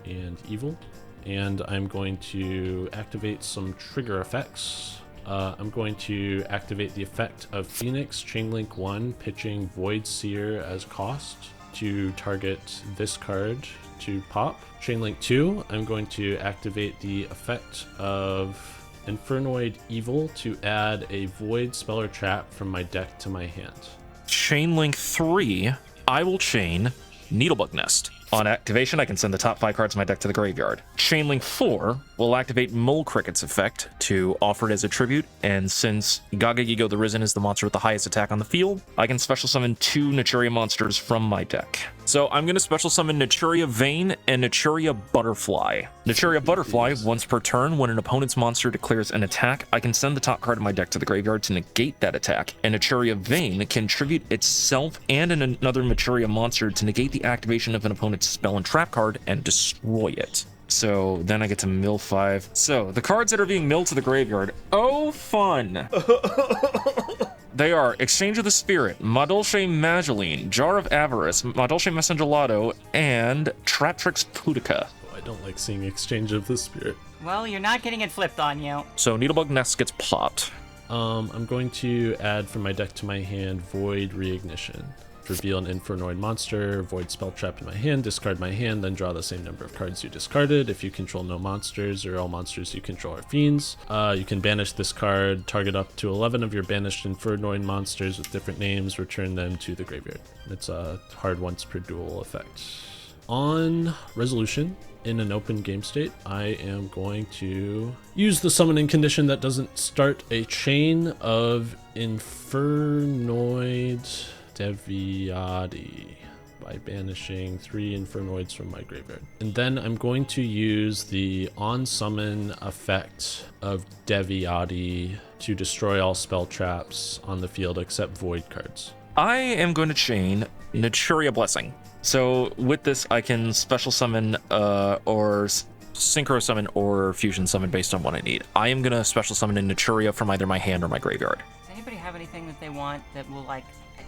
and Evil. And I'm going to activate some trigger effects. I'm going to activate the effect of Phoenix Chainlink 1, pitching Void Seer as cost to target this card to pop. Chainlink 2, I'm going to activate the effect of Infernoid Evil to add a Void spell or trap from my deck to my hand. Chainlink 3, I will chain Needlebug Nest. On activation, I can send the top 5 cards of my deck to the graveyard. Chainlink 4 will activate Mole Cricket's effect to offer it as a tribute, and since Gagagigo the Risen is the monster with the highest attack on the field, I can special summon 2 Naturia monsters from my deck. So I'm going to special summon Naturia Vane and Naturia Butterfly. Naturia Butterfly, once per turn, when an opponent's monster declares an attack, I can send the top card of my deck to the graveyard to negate that attack, and Naturia Vane can tribute itself and another Naturia monster to negate the activation of an opponent's spell and trap card and destroy it. So then I get to mill 5. So the cards that are being milled to the graveyard, oh fun! They are Exchange of the Spirit, Madolche Mageline, Jar of Avarice, Madolche Messengelato, and Traptrix Pudica. Oh, I don't like seeing Exchange of the Spirit. Well, you're not getting it flipped on you. So Needlebug Nest gets popped. I'm going to add from my deck to my hand Void Reignition. Reveal an Infernoid monster, Void spell trap in my hand, discard my hand, then draw the same number of cards you discarded. If you control no monsters or all monsters you control are fiends, you can banish this card, target up to 11 of your banished Infernoid monsters with different names, return them to the graveyard. It's a hard once per duel effect. On resolution, in an open game state, I am going to use the summoning condition that doesn't start a chain of Infernoid Deviati by banishing 3 Infernoids from my graveyard. And then I'm going to use the on-summon effect of Deviati to destroy all spell traps on the field except void cards. I am going to chain Naturia Blessing. So with this, I can special summon or synchro summon or fusion summon based on what I need. I am going to special summon a Naturia from either my hand or my graveyard. Does anybody have anything that they want that will, like,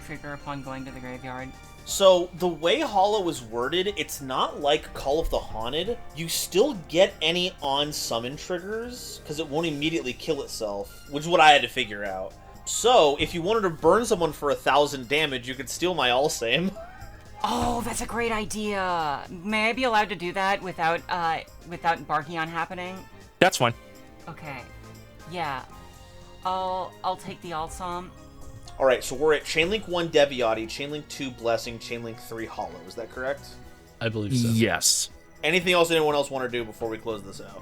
trigger upon going to the graveyard? So, the way Hollow is worded, it's not like Call of the Haunted. You still get any on-summon triggers, because it won't immediately kill itself, which is what I had to figure out. So, if you wanted to burn someone for 1,000 damage, you could steal my All-Same. Oh, that's a great idea! May I be allowed to do that without Barkion happening? That's fine. Okay. Yeah. I'll take the Alsom. Alright, so we're at Chainlink 1 Deviati, Chainlink 2 Blessing, Chainlink 3 Hollow. Is that correct? I believe so. Yes. Anything else anyone else want to do before we close this out?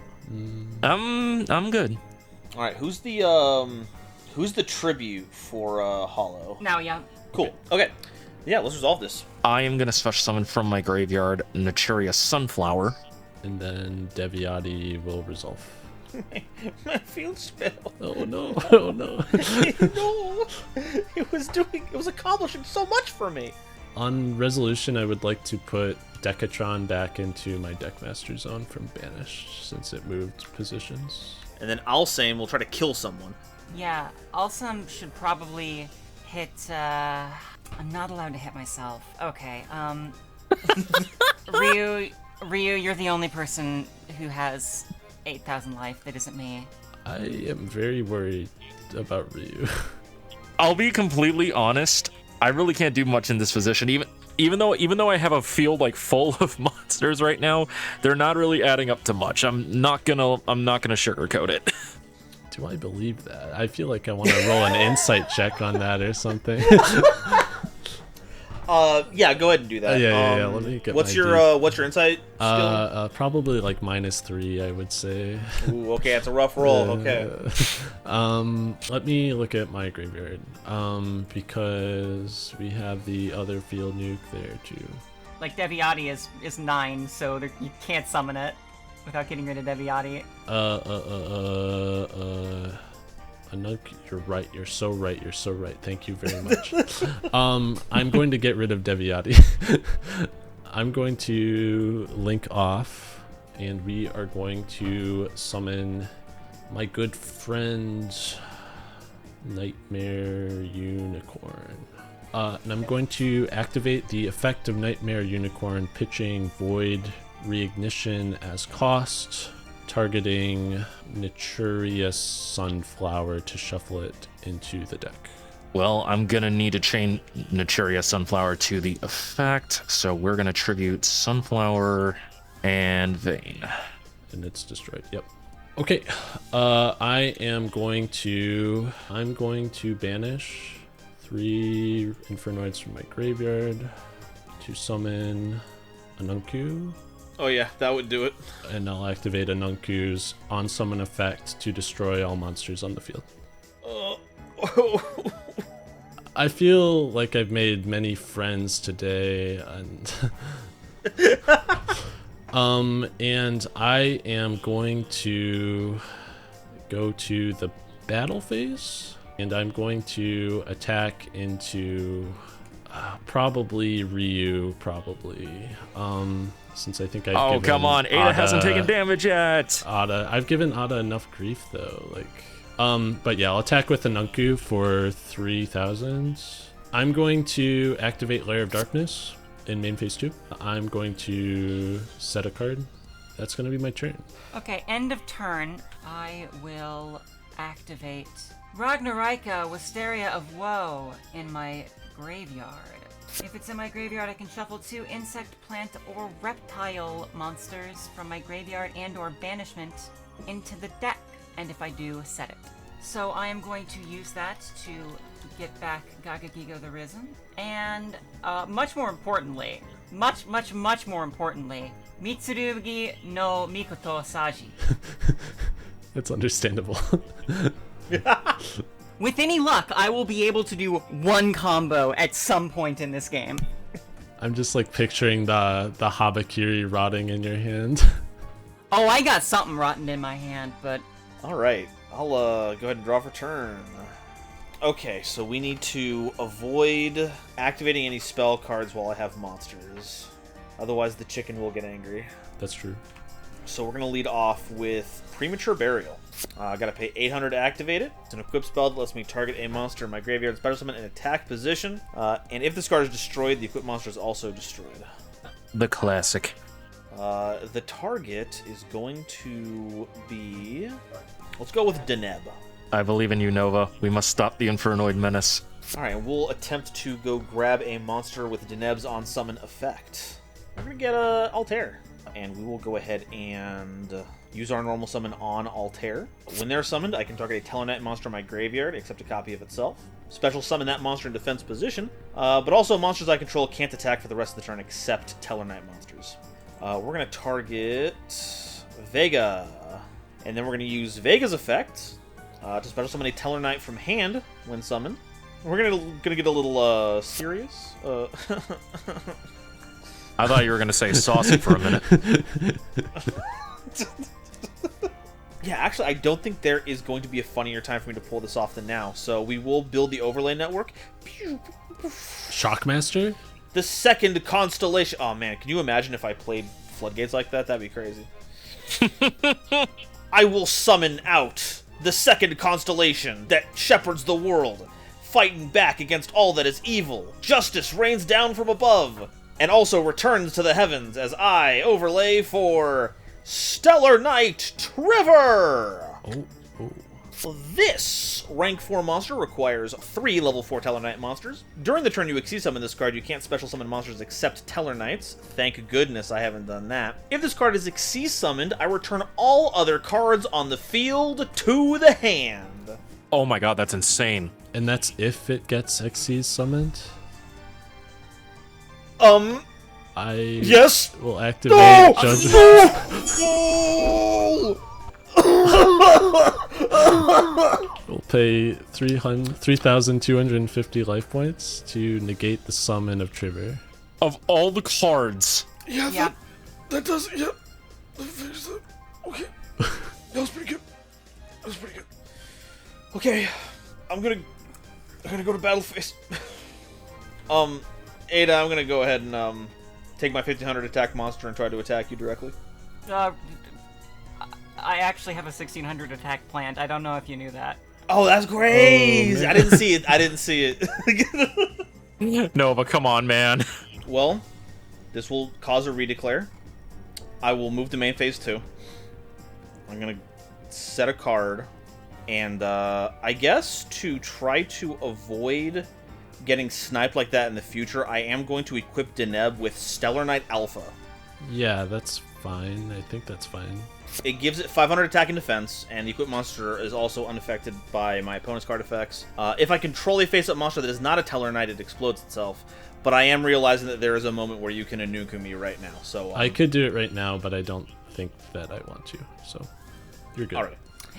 I'm good. Alright, who's the tribute for Hollow? Now, yeah. Cool. Okay. Yeah, let's resolve this. I am going to special summon from my graveyard Naturia Sunflower. And then Deviati will resolve. My field spell. Oh no, oh no. No. It was accomplishing so much for me. On resolution, I would like to put Decatron back into my Deckmaster zone from Banished, since it moved positions. And then Alsame will try to kill someone. Yeah, Alsom should probably hit, I'm not allowed to hit myself. Okay, Ryu, you're the only person who has 8,000 life that isn't me. I am very worried about Ryu. I'll be completely honest. I really can't do much in this position. Even though I have a field like full of monsters right now, they're not really adding up to much. I'm not gonna sugarcoat it. Do I believe that? I feel like I want to roll an insight check on that or something. Yeah, go ahead and do that. Yeah. Let me get what's my your insight skill? Probably like -3, I would say. Ooh, okay, it's a rough roll. Okay. Let me look at my graveyard. Because we have the other field nuke there too. Like Deviati is 9, so you can't summon it without getting rid of Deviati. Anuk, you're right. You're so right. You're so right. Thank you very much. I'm going to get rid of Deviati. I'm going to link off, and we are going to summon my good friend Nightmare Unicorn. And I'm going to activate the effect of Nightmare Unicorn, pitching Void Reignition as cost, targeting Naturia Sunflower to shuffle it into the deck. Well, I'm gonna need to chain Naturia Sunflower to the effect, so we're gonna tribute Sunflower and Vayne. And it's destroyed, yep. Okay, I'm going to banish 3 Infernoids from my graveyard to summon a Nunku. Oh yeah, that would do it. And I'll activate a Nunku's on summon effect to destroy all monsters on the field. I feel like I've made many friends today, and and I am going to go to the battle phase, and I'm going to attack into probably Ryu, since I think I've given come on, Ada hasn't taken damage yet. I've given Ada enough grief though, but yeah, I'll attack with the Nunku for 3,000. I'm going to activate Lair of Darkness in main phase 2. I'm going to set a card. That's going to be my turn. Okay, end of turn. I will activate Ragnarika Wisteria of Woe in my graveyard. If it's in my graveyard, I can shuffle 2 insect, plant, or reptile monsters from my graveyard and or banishment into the deck. And if I do, set it. So I am going to use that to get back Gagagigo the Risen. And much more importantly, much more importantly, Mitsurugi no Mikoto Saji. That's understandable. With any luck, I will be able to do 1 combo at some point in this game. I'm just picturing the Habakiri rotting in your hand. Oh, I got something rotten in my hand, but... Alright, I'll go ahead and draw for turn. Okay, so we need to avoid activating any spell cards while I have monsters. Otherwise the chicken will get angry. That's true. So we're going to lead off with Premature Burial. I gotta pay 800 to activate it. It's an equipped spell that lets me target a monster in my graveyard special summon in attack position. And if this card is destroyed, the equipped monster is also destroyed. The classic. The target is going to be... Let's go with Deneb. I believe in you, Nova. We must stop the Infernoid menace. Alright, we'll attempt to go grab a monster with Deneb's on summon effect. We're gonna get Altair. And we will go ahead and use our normal summon on Altair. When they're summoned, I can target a Tellarknight monster in my graveyard, except a copy of itself. Special summon that monster in defense position, but also monsters I control can't attack for the rest of the turn except Tellarknight monsters. We're going to target Vega, and then we're going to use Vega's effect to special summon a Tellarknight from hand when summoned. We're gonna get a little serious. I thought you were gonna say saucy for a minute. Yeah, actually, I don't think there is going to be a funnier time for me to pull this off than now. So we will build the overlay network. Shockmaster? The second constellation. Oh man, can you imagine if I played Floodgates like that? That'd be crazy. I will summon out the second constellation that shepherds the world, fighting back against all that is evil. Justice rains down from above, and also returns to the heavens as I overlay for Stellar Knight Trevor! This rank 4 monster requires 3 level 4 Tellarknight monsters. During the turn you exceed summon this card, you can't special summon monsters except Tellarknights. Thank goodness I haven't done that. If this card is exceed summoned, I return all other cards on the field to the hand. Oh my god, that's insane. And that's if it gets exceed summoned? Yes? Will activate Judgment. We'll pay 3,250 life points to negate the summon of Trevor. Of all the cards. Yeah, that does, yeah. Okay. That was pretty good. Okay, I'm gonna go to battle phase. Ada, I'm gonna go ahead and take my 1500 attack monster and try to attack you directly? I actually have a 1600 attack planned. I don't know if you knew that. Oh, that's crazy! I didn't see it. I didn't see it. No, but come on, man. Well, this will cause a redeclare. I will move to main phase 2. I'm gonna set a card, and I guess to try to avoid getting sniped like that in the future, I am going to equip Deneb with Stellar Knight Alpha. Yeah, that's fine. I think that's fine. It gives it 500 attack and defense, and the equipped monster is also unaffected by my opponent's card effects. If I control a face-up monster that is not a Tellar Knight, it explodes itself. But I am realizing that there is a moment where you can Anuku me right now. So I could do it right now, but I don't think that I want to. So you're good. All right.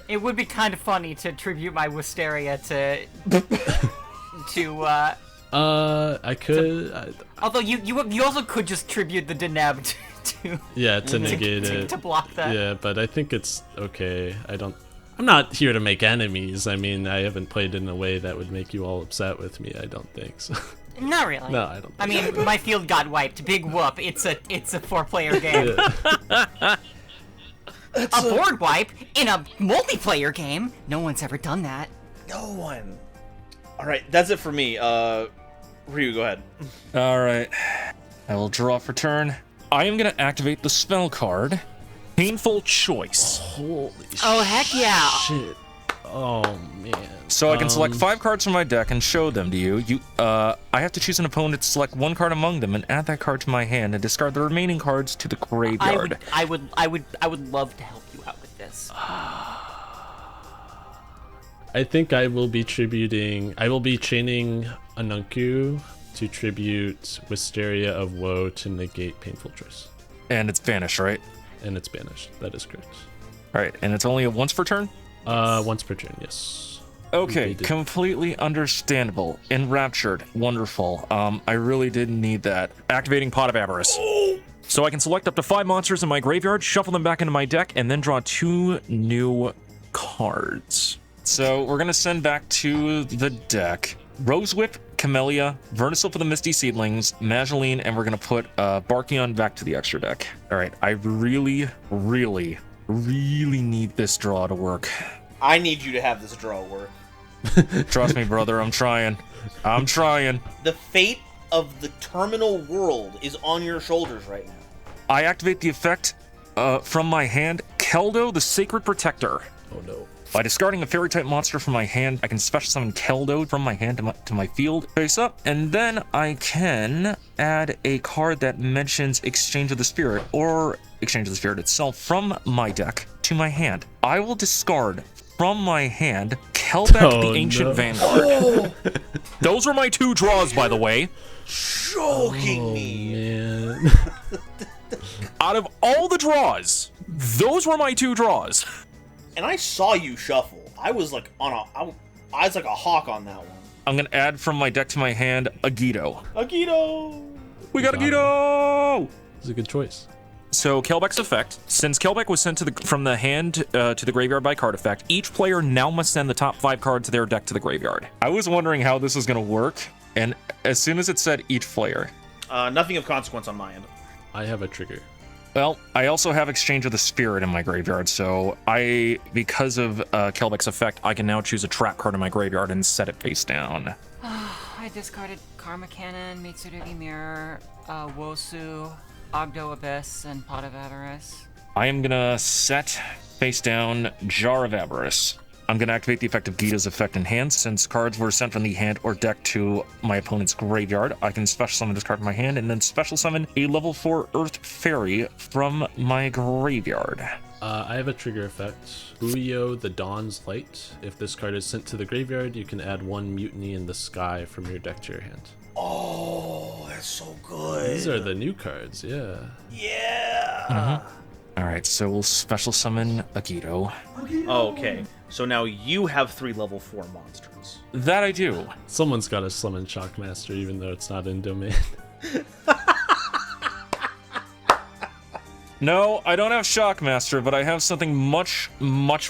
It would be kind of funny to tribute my Wisteria to I could. although you also could just tribute the Deneb to negate it. to block that. Yeah, but I think it's okay. I'm not here to make enemies. I mean, I haven't played in a way that would make you all upset with me. I don't think so. Not really. No, I don't. I mean, my field got wiped. Big whoop. It's a 4-player game. A board wipe in a multiplayer game? No one's ever done that. No one. All right, that's it for me. Ryu, go ahead. All right. I will draw for turn. I am going to activate the spell card. Painful Choice. Holy Oh, heck yeah. shit. Oh, man. So I can select 5 cards from my deck and show them to you. I have to choose an opponent to select 1 card among them and add that card to my hand and discard the remaining cards to the graveyard. I would love to help you out with this. I think I will be chaining Anunku to tribute Wisteria of Woe to negate Painful Choice. And it's banished, right? And it's banished. That is correct. All right, and it's only a once per turn? Once per turn, yes. Okay, completely understandable. Enraptured, wonderful. I really didn't need that. Activating Pot of Avarice. So I can select up to 5 monsters in my graveyard, shuffle them back into my deck, and then draw 2 new cards. So we're gonna send back to the deck Rose Whip, Camellia, Vertisil for the Misty Seedlings, Mageline, and we're gonna put Barkion back to the extra deck. All right, I really need this draw to work. I need you to have this draw work. Trust me, brother, I'm trying. The fate of the terminal world is on your shoulders right now. I activate the effect from my hand, Keldo the Sacred Protector. Oh no. By discarding a fairy-type monster from my hand, I can special summon Keldo from my hand to my field face up, and then I can add a card that mentions Exchange of the Spirit, or Exchange of the Spirit itself, from my deck to my hand. I will discard from my hand Kelbeck the Ancient Vanguard. Those were my 2 draws, by the way. Choking me. Man. Out of all the draws, those were my 2 draws. And I saw you shuffle. I was like I was like a hawk on that one. I'm gonna add from my deck to my hand Agito. Agito! We got Agito! It's a good choice. So Kelbeck's effect. Since Kelbeck was sent from the hand to the graveyard by card effect, each player now must send the top 5 cards of their deck to the graveyard. I was wondering how this was gonna work, and as soon as it said each player. Nothing of consequence on my end. I have a trigger. Well, I also have Exchange of the Spirit in my graveyard, so because of Kelbeck's effect, I can now choose a trap card in my graveyard and set it face down. I discarded Karma Cannon, Mitsurugi Mirror, Wosu, Ogdo Abyss, and Pot of Avarice. I am gonna set face down Jar of Avarice. I'm gonna activate the effect of Gita's effect in hand. Since cards were sent from the hand or deck to my opponent's graveyard, I can special summon this card from my hand and then special summon a level 4 Earth Fairy from my graveyard. I have a trigger effect. Yugioh the Dawn's Light. If this card is sent to the graveyard, you can add 1 Mutiny in the Sky from your deck to your hand. Oh, that's so good. These are the new cards, yeah. Yeah. All right, so we'll special summon Agito. Okay, so now you have 3 level 4 monsters. That I do. Someone's got to summon Shockmaster, even though it's not in Domain. No, I don't have Shockmaster, but I have something much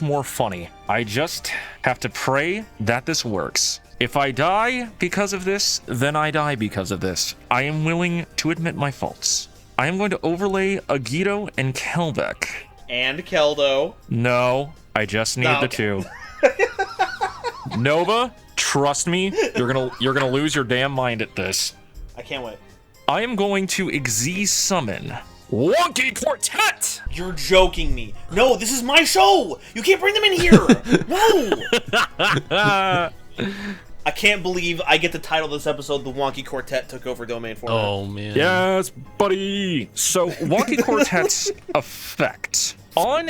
more funny. I just have to pray that this works. If I die because of this, then I die because of this. I am willing to admit my faults. I am going to overlay Agito and Kelbeck. And Keldo. No, I just need the two. Nova, trust me, you're gonna lose your damn mind at this. I can't wait. I am going to summon WONKY QUARTET! You're joking me. No, this is my show! You can't bring them in here! No! I can't believe I get the title of this episode, The WONKY QUARTET Took Over Domain Format. Oh, man. Yes, buddy! So, WONKY QUARTET's effect on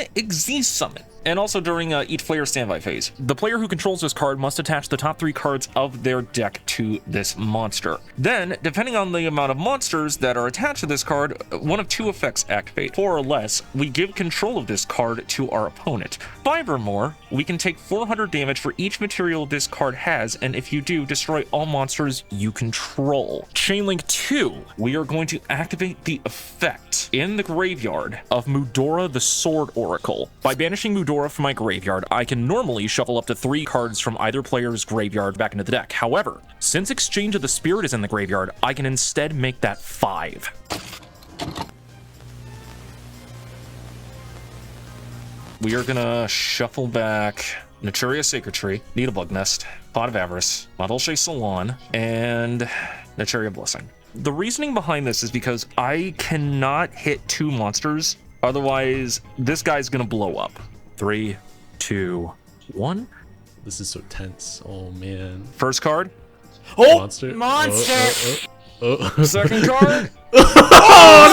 summon, and also during each player standby phase. The player who controls this card must attach the top 3 cards of their deck to this monster. Then, depending on the amount of monsters that are attached to this card, one of 2 effects activate. 4 or less, we give control of this card to our opponent. 5 or more, we can take 400 damage for each material this card has, and if you do, destroy all monsters you control. Chainlink 2, we are going to activate the effect in the graveyard of Mudora the Sword Oracle. By banishing Mudora from my graveyard, I can normally shuffle up to 3 cards from either player's graveyard back into the deck. However, since Exchange of the Spirit is in the graveyard, I can instead make that 5. We are gonna shuffle back Naturia Sacred Tree, Needlebug Nest, Pot of Avarice, Madolche Salon, and Naturia Blessing. The reasoning behind this is because I cannot hit 2 monsters, otherwise this guy's gonna blow up. 3, 2, 1. This is so tense. Oh, man. First card. Oh! Monster. Monster! Oh. Second card. Oh,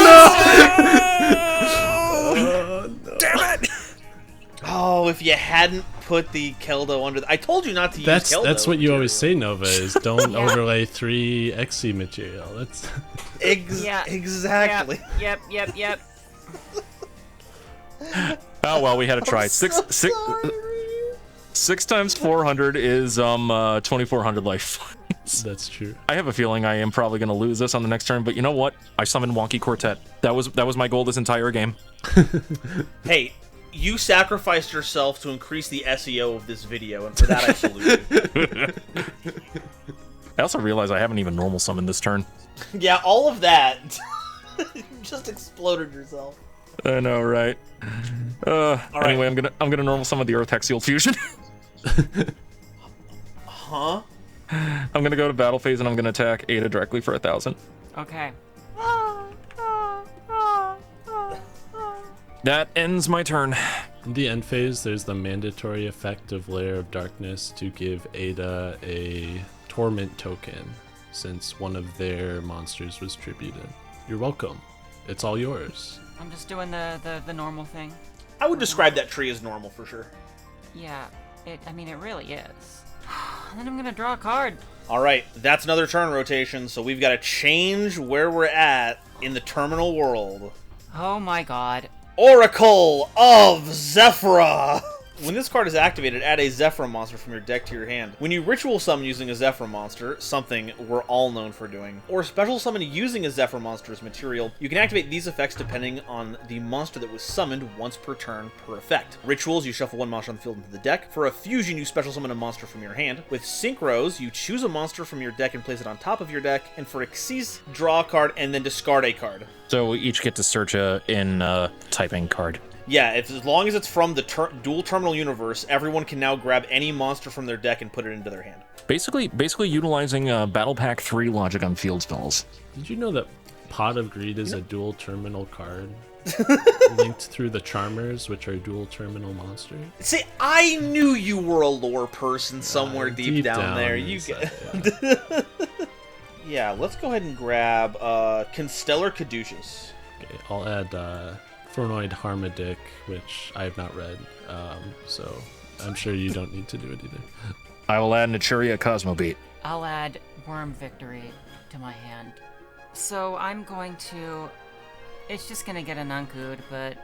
no! Damn it! Oh, if you hadn't put the Keldo under... I told you not to use Keldo. That's what you always say, Nova, is don't overlay 3 Xe material. That's... Exactly. Yep. Oh, well, we had to try. Six times 400 is 2400 life. That's true. I have a feeling I am probably going to lose this on the next turn, but you know what? I summoned WONKY QUARTET. That was my goal this entire game. Hey, you sacrificed yourself to increase the SEO of this video, and for that I salute you. I also realize I haven't even normal summoned this turn. Yeah, all of that. You just exploded yourself. I know, right? Anyway, I'm gonna normal summon the Earth Hexial Fusion. Huh? I'm gonna go to battle phase and I'm gonna attack Ada directly for 1,000. Okay. That ends my turn. In the end phase, there's the mandatory effect of Lair of Darkness to give Ada a Torment token, since one of their monsters was tributed. You're welcome. It's all yours. I'm just doing the normal thing. I would describe that tree as normal for sure. Yeah, it really is. And then I'm gonna draw a card. Alright, that's another turn rotation, so we've got to change where we're at in the terminal world. Oh my god. Oracle of Zephyra! When this card is activated, add a Zephyra monster from your deck to your hand. When you ritual summon using a Zephyra monster, something we're all known for doing, or special summon using a Zephyra monster's material, you can activate these effects depending on the monster that was summoned once per turn per effect. Rituals, you shuffle 1 monster on the field into the deck. For a fusion, you special summon a monster from your hand. With synchros, you choose a monster from your deck and place it on top of your deck. And for Xyz, draw a card and then discard a card. So we each get to search a typing card. Yeah, as long as it's from the Duel Terminal universe, everyone can now grab any monster from their deck and put it into their hand. Basically utilizing Battle Pack 3 logic on field spells. Did you know that Pot of Greed is a dual terminal card? Linked through the Charmers, which are dual terminal monsters? See, I knew you were a lore person somewhere deep down there. You get... Yeah. Yeah, let's go ahead and grab Constellar Caduceus. Okay, I'll add Infernoid Harmadic, which I have not read, so I'm sure you don't need to do it either. I will add Naturia Cosmobeat. I'll add Worm Victory to my hand. So I'm going to... It's just going to get an Uncood, but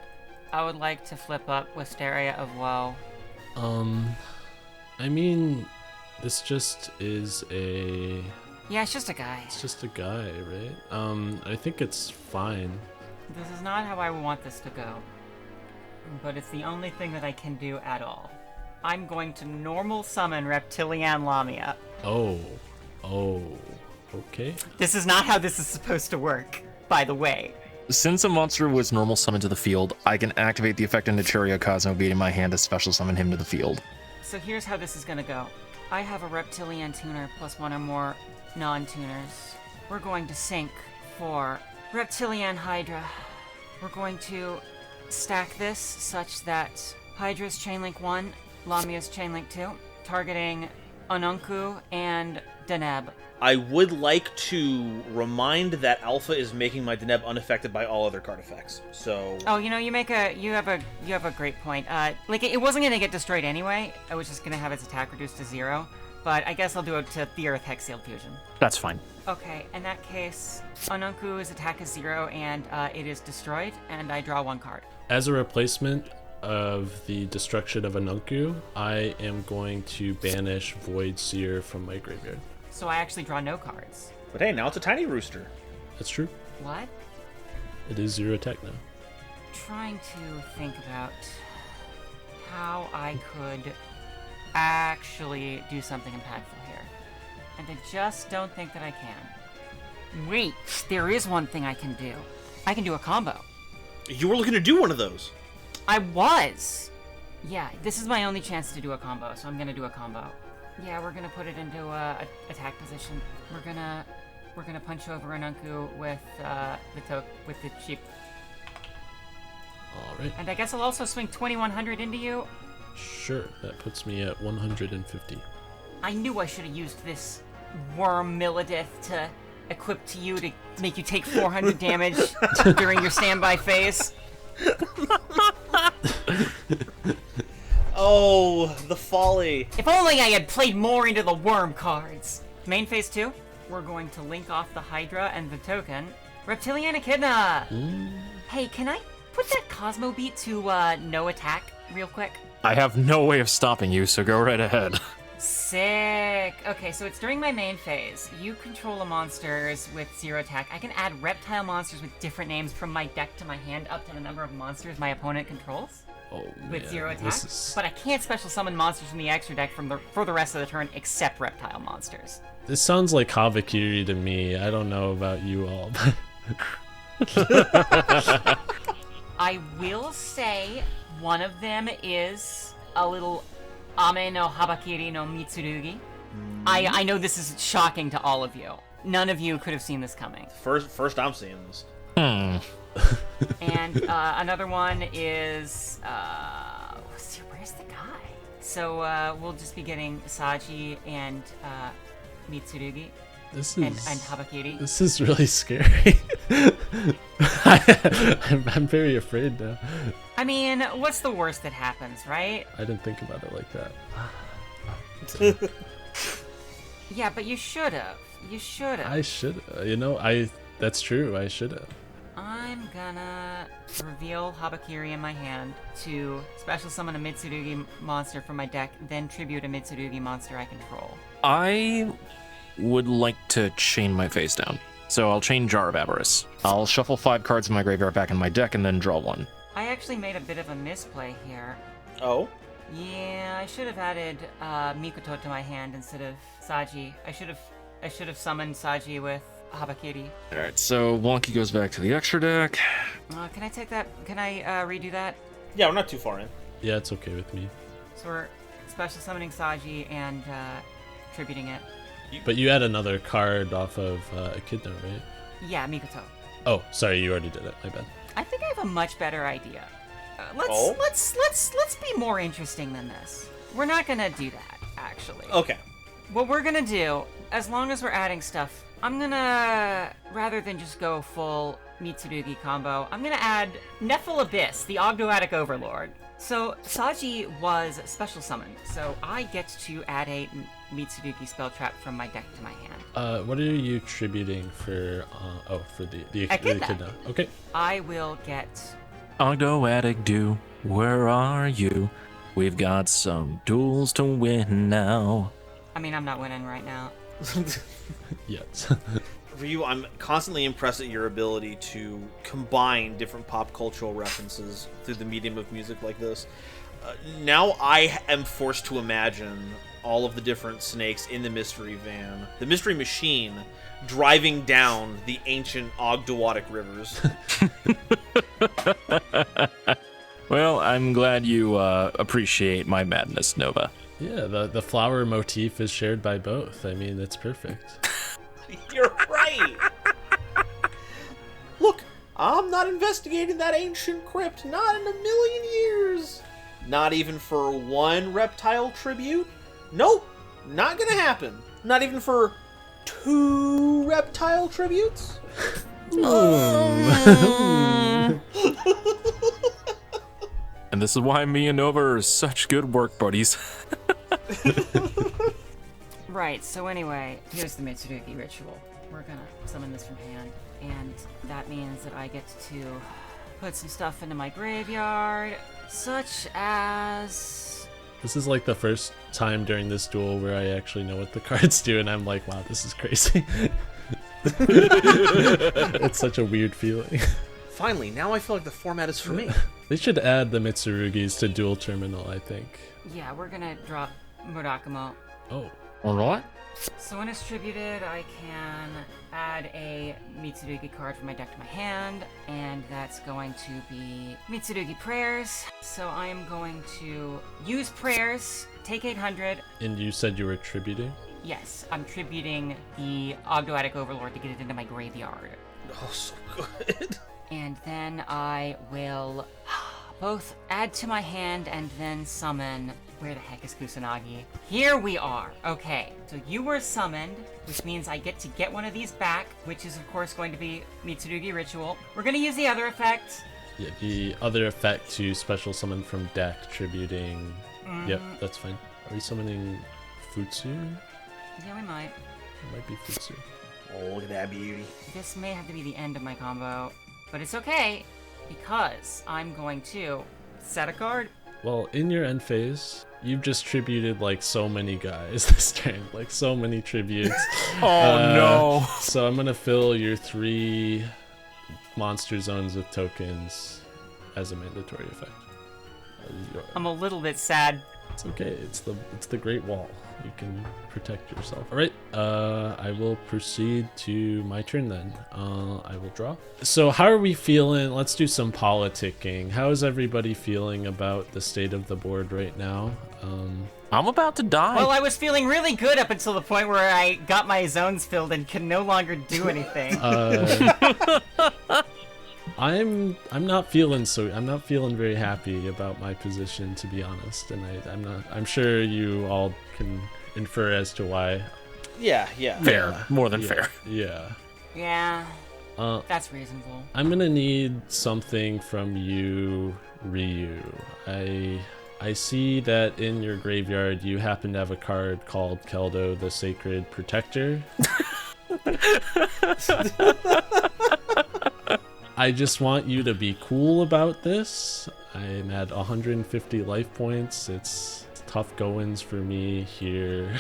I would like to flip up Wisteria of Woe. I mean, this just is a... Yeah, it's just a guy. It's just a guy, right? I think it's fine. This is not how I want this to go, but it's the only thing that I can do at all. I'm going to normal summon Reptilian Lamia. Oh, okay. This is not how this is supposed to work, by the way. Since a monster was normal summoned to the field, I can activate the effect of Naturia Cosmo Beat in my hand to special summon him to the field. So here's how this is gonna go. I have a reptilian tuner plus one or more non-tuners. We're going to sync for reptilian Hydra. We're going to stack this such that Hydra's Chainlink 1, Lamia's Chainlink 2, targeting Anunku and Deneb. I would like to remind that Alpha is making my Deneb unaffected by all other card effects. So. Oh, you have a great point. Like it wasn't gonna get destroyed anyway. I was just gonna have its attack reduced to 0. But I guess I'll do it to the Earth Hex Sealed Fusion. That's fine. Okay, in that case, Anunku's attack is 0 and it is destroyed, and I draw 1 card. As a replacement of the destruction of Anunku, I am going to banish Void Seer from my graveyard. So I actually draw no cards. But hey, now it's a tiny rooster. That's true. What? It is 0 attack now. Trying to think about how I could actually do something impactful here. And I just don't think that I can. Wait, there is one thing I can do. I can do a combo. You were looking to do one of those. I was! Yeah, this is my only chance to do a combo, so I'm gonna do a combo. Yeah, we're gonna put it into a attack position. We're gonna punch over Anunku with the sheep. All right. And I guess I'll also swing 2100 into you. Sure, that puts me at 150. I knew I should have used this worm Millidith to equip to you to make you take 400 damage during your standby phase. Oh, the folly. If only I had played more into the worm cards. Main phase 2, we're going to link off the Hydra and the token. Reptilian Echidna! Hey, can I put that Cosmo Beat to no attack real quick? I have no way of stopping you, so go right ahead. Sick! Okay, so it's during my main phase. You control the monsters with 0 attack. I can add reptile monsters with different names from my deck to my hand up to the number of monsters my opponent controls. Oh, With man, 0 attack. But I can't special summon monsters from the extra deck for the rest of the turn except reptile monsters. This sounds like Havakiri to me. I don't know about you all. I will say one of them is a little Ame no Habakiri no Mitsurugi. I know this is shocking to all of you. None of you could have seen this coming. First I'm seeing this. And another one is where's the guy? So we'll just be getting Saji and Mitsurugi This and is Habakiri. this is really scary. I'm very afraid now. I mean, what's the worst that happens, right? I didn't think about it like that. Yeah, but you should have. You should have. I should. That's true. I should have. I'm gonna reveal Habakiri in my hand to special summon a Mitsurugi monster from my deck, then tribute a Mitsurugi monster I control. I would like to chain my face down. So I'll chain Jar of Avarice. I'll shuffle 5 cards in my graveyard back in my deck and then draw 1. I actually made a bit of a misplay here. Oh? Yeah, I should have added Mikoto to my hand instead of Saji. I should have summoned Saji with Habakiri. Alright, so Wonky goes back to the extra deck. Can I take that? Can I redo that? Yeah, we're not too far in. Yeah, it's okay with me. So we're special summoning Saji and tributing it. But you add another card off of Echidna, right? Yeah, Mikoto. Oh, sorry, you already did it. My bad. I think I have a much better idea. Oh? Let's be more interesting than this. We're not gonna do that, actually. Okay. What we're gonna do, as long as we're adding stuff, I'm gonna, rather than just go full Mitsurugi combo, I'm gonna add Nephil Abyss, the Ogdoatic Overlord. So Saji was special summoned, so I get to add a Mitsurugi spell trap from my deck to my hand. What are you tributing for? For the Echidna. Okay. I will get. Ogdoatic do, where are you? We've got some duels to win now. I mean, I'm not winning right now. Yes. Ryu, I'm constantly impressed at your ability to combine different pop cultural references through the medium of music like this. Now I am forced to imagine all of the different snakes in the mystery van, the mystery machine, driving down the ancient Ogdoadic rivers. Well, I'm glad you appreciate my madness, Nova. Yeah, the flower motif is shared by both. I mean, it's perfect. You're right. Look, I'm not investigating that ancient crypt, not in a million years. Not even for one reptile tribute? Nope, not gonna happen. Not even for 2 reptile tributes? And this is why me and Nova are such good work buddies. Right, so anyway, here's the Mitsurugi ritual. We're gonna summon this from hand, and that means that I get to put some stuff into my graveyard, such as... This is like the first time during this duel where I actually know what the cards do, and I'm like, wow, this is crazy. It's such a weird feeling. Finally, now I feel like the format is for me. They should add the Mitsurugis to Duel Terminal, I think. Yeah, we're gonna drop Murakumo. Oh. Alright. So when it's tributed, I can add a Mitsurugi card from my deck to my hand, and that's going to be Mitsurugi Prayers. So I am going to use Prayers, take 800. And you said you were tributing? Yes, I'm tributing the Ogdoadic Overlord to get it into my graveyard. Oh, so good. And then I will both add to my hand and then summon... Where the heck is Kusanagi? Here we are! Okay, so you were summoned, which means I get to get one of these back, which is of course going to be Mitsurugi Ritual. We're gonna use the other effect. Yeah, the other effect to special summon from deck, tributing... Yep, that's fine. Are we summoning Futsu? Yeah, we might. It might be Futsu. Oh, look at that beauty. This may have to be the end of my combo, but it's okay, because I'm going to set a card. Well, in your end phase, you've just tributed like so many guys this turn, like so many tributes. No. So I'm gonna fill your 3 monster zones with tokens as a mandatory effect. I'm a little bit sad. It's okay. It's the Great Wall. You can protect yourself. All right. I will proceed to my turn then. I will draw. So how are we feeling? Let's do some politicking. How is everybody feeling about the state of the board right now? I'm about to die. Well, I was feeling really good up until the point where I got my zones filled and can no longer do anything. I'm not feeling very happy about my position, to be honest, and I'm sure you all can infer as to why. Yeah. Fair. Yeah, More than yeah, fair. Yeah. Yeah, that's reasonable. I'm gonna need something from you, Ryu. I see that in your graveyard you happen to have a card called Keldo the Sacred Protector. I just want you to be cool about this. I'm at 150 life points. It's tough goings for me here.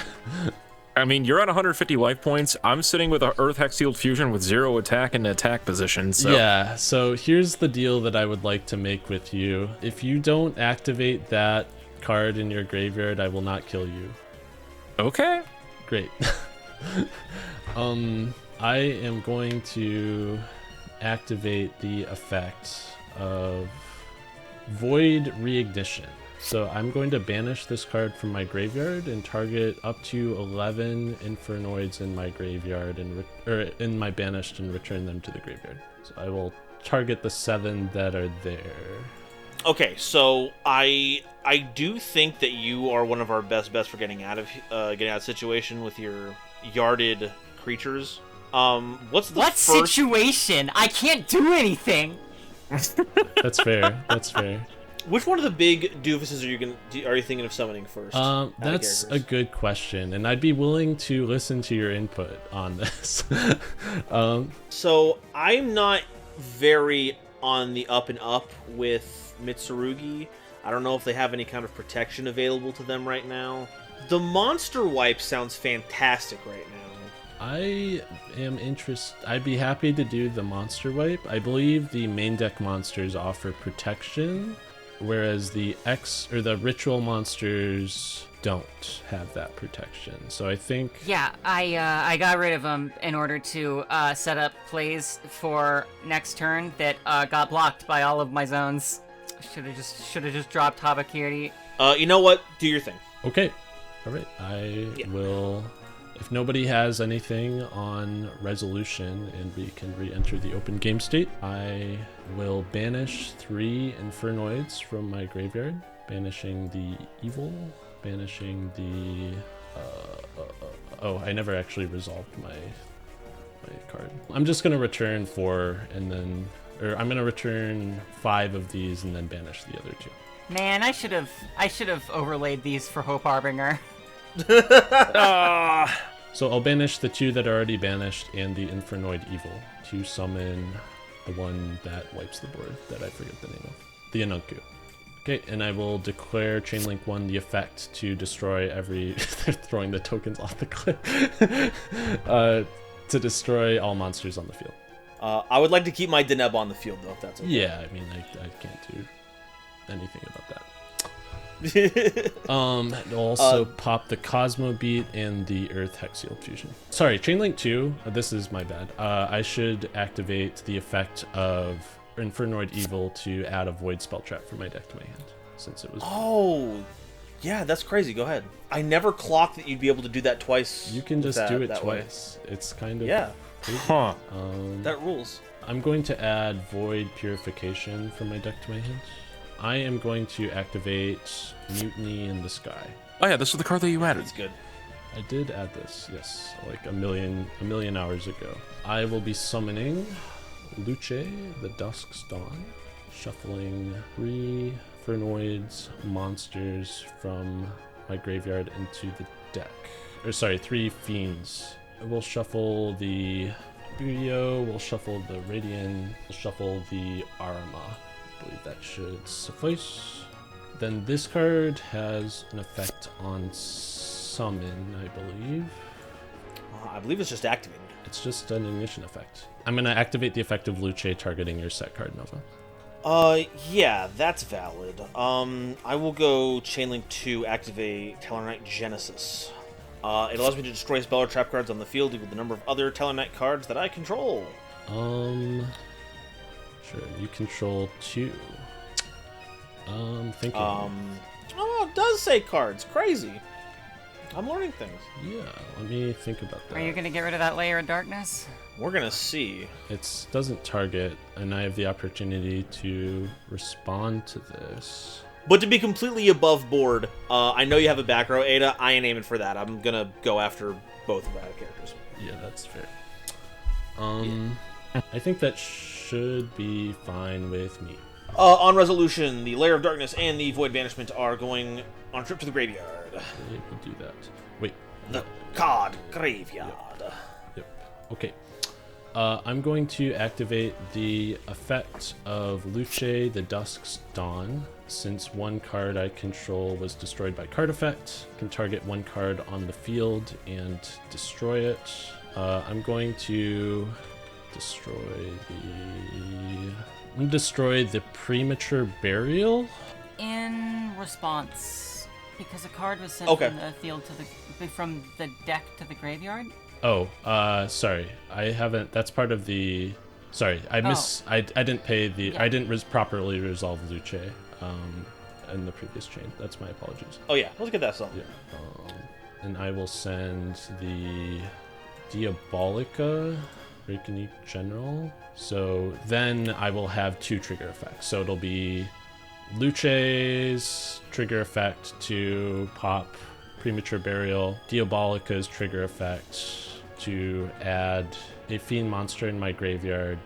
I mean, you're at 150 life points. I'm sitting with a Earth Hex Sealed Fusion with 0 attack and attack position, so... Yeah, so here's the deal that I would like to make with you. If you don't activate that card in your graveyard, I will not kill you. Okay. Great. I am going to activate the effect of Void Reignition. So I'm going to banish this card from my graveyard and target up to 11 Infernoids in my graveyard or in my banished and return them to the graveyard. So I will target the 7 that are there. Okay, so I do think that you are one of our best for getting out of the situation with your yarded creatures. What's the What first situation? I can't do anything. That's fair. That's fair. Which one of the big doofuses are you thinking of summoning first? That's a good question, and I'd be willing to listen to your input on this. So I'm not very on the up and up with Mitsurugi. I don't know if they have any kind of protection available to them right now. The monster wipe sounds fantastic right now. I am interested. I'd be happy to do the monster wipe. I believe the main deck monsters offer protection, whereas the ritual monsters don't have that protection. So I think... Yeah, I got rid of them in order to set up plays for next turn that got blocked by all of my zones. Should have just dropped Habakiri. You know what? Do your thing. Okay. All right. I will... If nobody has anything on resolution and we can re-enter the open game state, I will banish 3 Infernoids from my graveyard, banishing the evil, banishing the... oh, I never actually resolved my card. I'm just going to return 4 and then... Or I'm going to return 5 of these and then banish the other 2. Man, I should have overlaid these for Hope Harbinger. So I'll banish the 2 that are already banished and the Infernoid Evil to summon the one that wipes the board that I forget the name of. The Anunku. Okay, and I will declare Chainlink 1 the effect to destroy every... They're throwing the tokens off the cliff. To destroy all monsters on the field. I would like to keep my Deneb on the field, though, if that's okay. Yeah, I mean, I can't do anything about that. Also pop the Cosmo Beat and the Earth Hexial Fusion. Sorry, Chainlink 2, this is my bad. I should activate the effect of Infernoid Evil to add a Void Spell Trap for my deck to my hand, since it was... Oh, yeah, that's crazy. Go ahead. I never clocked that you'd be able to do that twice. You can just do it that twice. Way. It's kind of... Yeah. Crazy. Huh. That rules. I'm going to add Void Purification from my deck to my hand. I am going to activate Mutiny in the Sky. Oh yeah, this is the card that you added. That's good. I did add this, yes, like a million hours ago. I will be summoning Luce, the Dusk's Dawn, shuffling 3 Fernoids monsters from my graveyard into the deck. Or sorry, 3 Fiends. We'll shuffle the Yugioh, we'll shuffle the Radiant, we'll shuffle the Arama. I believe that should suffice. Then this card has an effect on summon, I believe. I believe it's just activated. It's just an ignition effect. I'm going to activate the effect of Luce targeting your set card, Nova. Yeah, that's valid. I will go Chainlink 2, activate Tellarknight Genesis. It allows me to destroy spell or trap cards on the field equal the number of other Tellarknight cards that I control. Sure, you control 2. Thinking. Oh, it does say cards. Crazy. I'm learning things. Yeah, let me think about that. Are you gonna get rid of that layer of darkness? We're gonna see. It doesn't target, and I have the opportunity to respond to this. But to be completely above board, I know you have a back row, Ada. I ain't aiming for that. I'm gonna go after both of our characters. Yeah, that's fair. I think that should be fine with me. On resolution, the Layer of Darkness and the Void Banishment are going on a trip to the graveyard. Okay, we'll do that. Wait. The card graveyard. Yep. Okay. I'm going to activate the effect of Luce, the Dusk's Dawn. Since one card I control was destroyed by card effect, I can target one card on the field and destroy it. I'm going to destroy the Premature Burial. In response, because a card was sent from the field to from the deck to the graveyard. Oh, sorry. I haven't. That's part of the. Sorry, I didn't pay the. Yeah. I didn't properly resolve Luce, in the previous chain. That's my apologies. Oh yeah, let's get that solved. Yeah. And I will send the Diabolica Reconique General. So then I will have 2 trigger effects. So it'll be Luce's trigger effect to pop Premature Burial, Diabolica's trigger effect to add a Fiend monster in my graveyard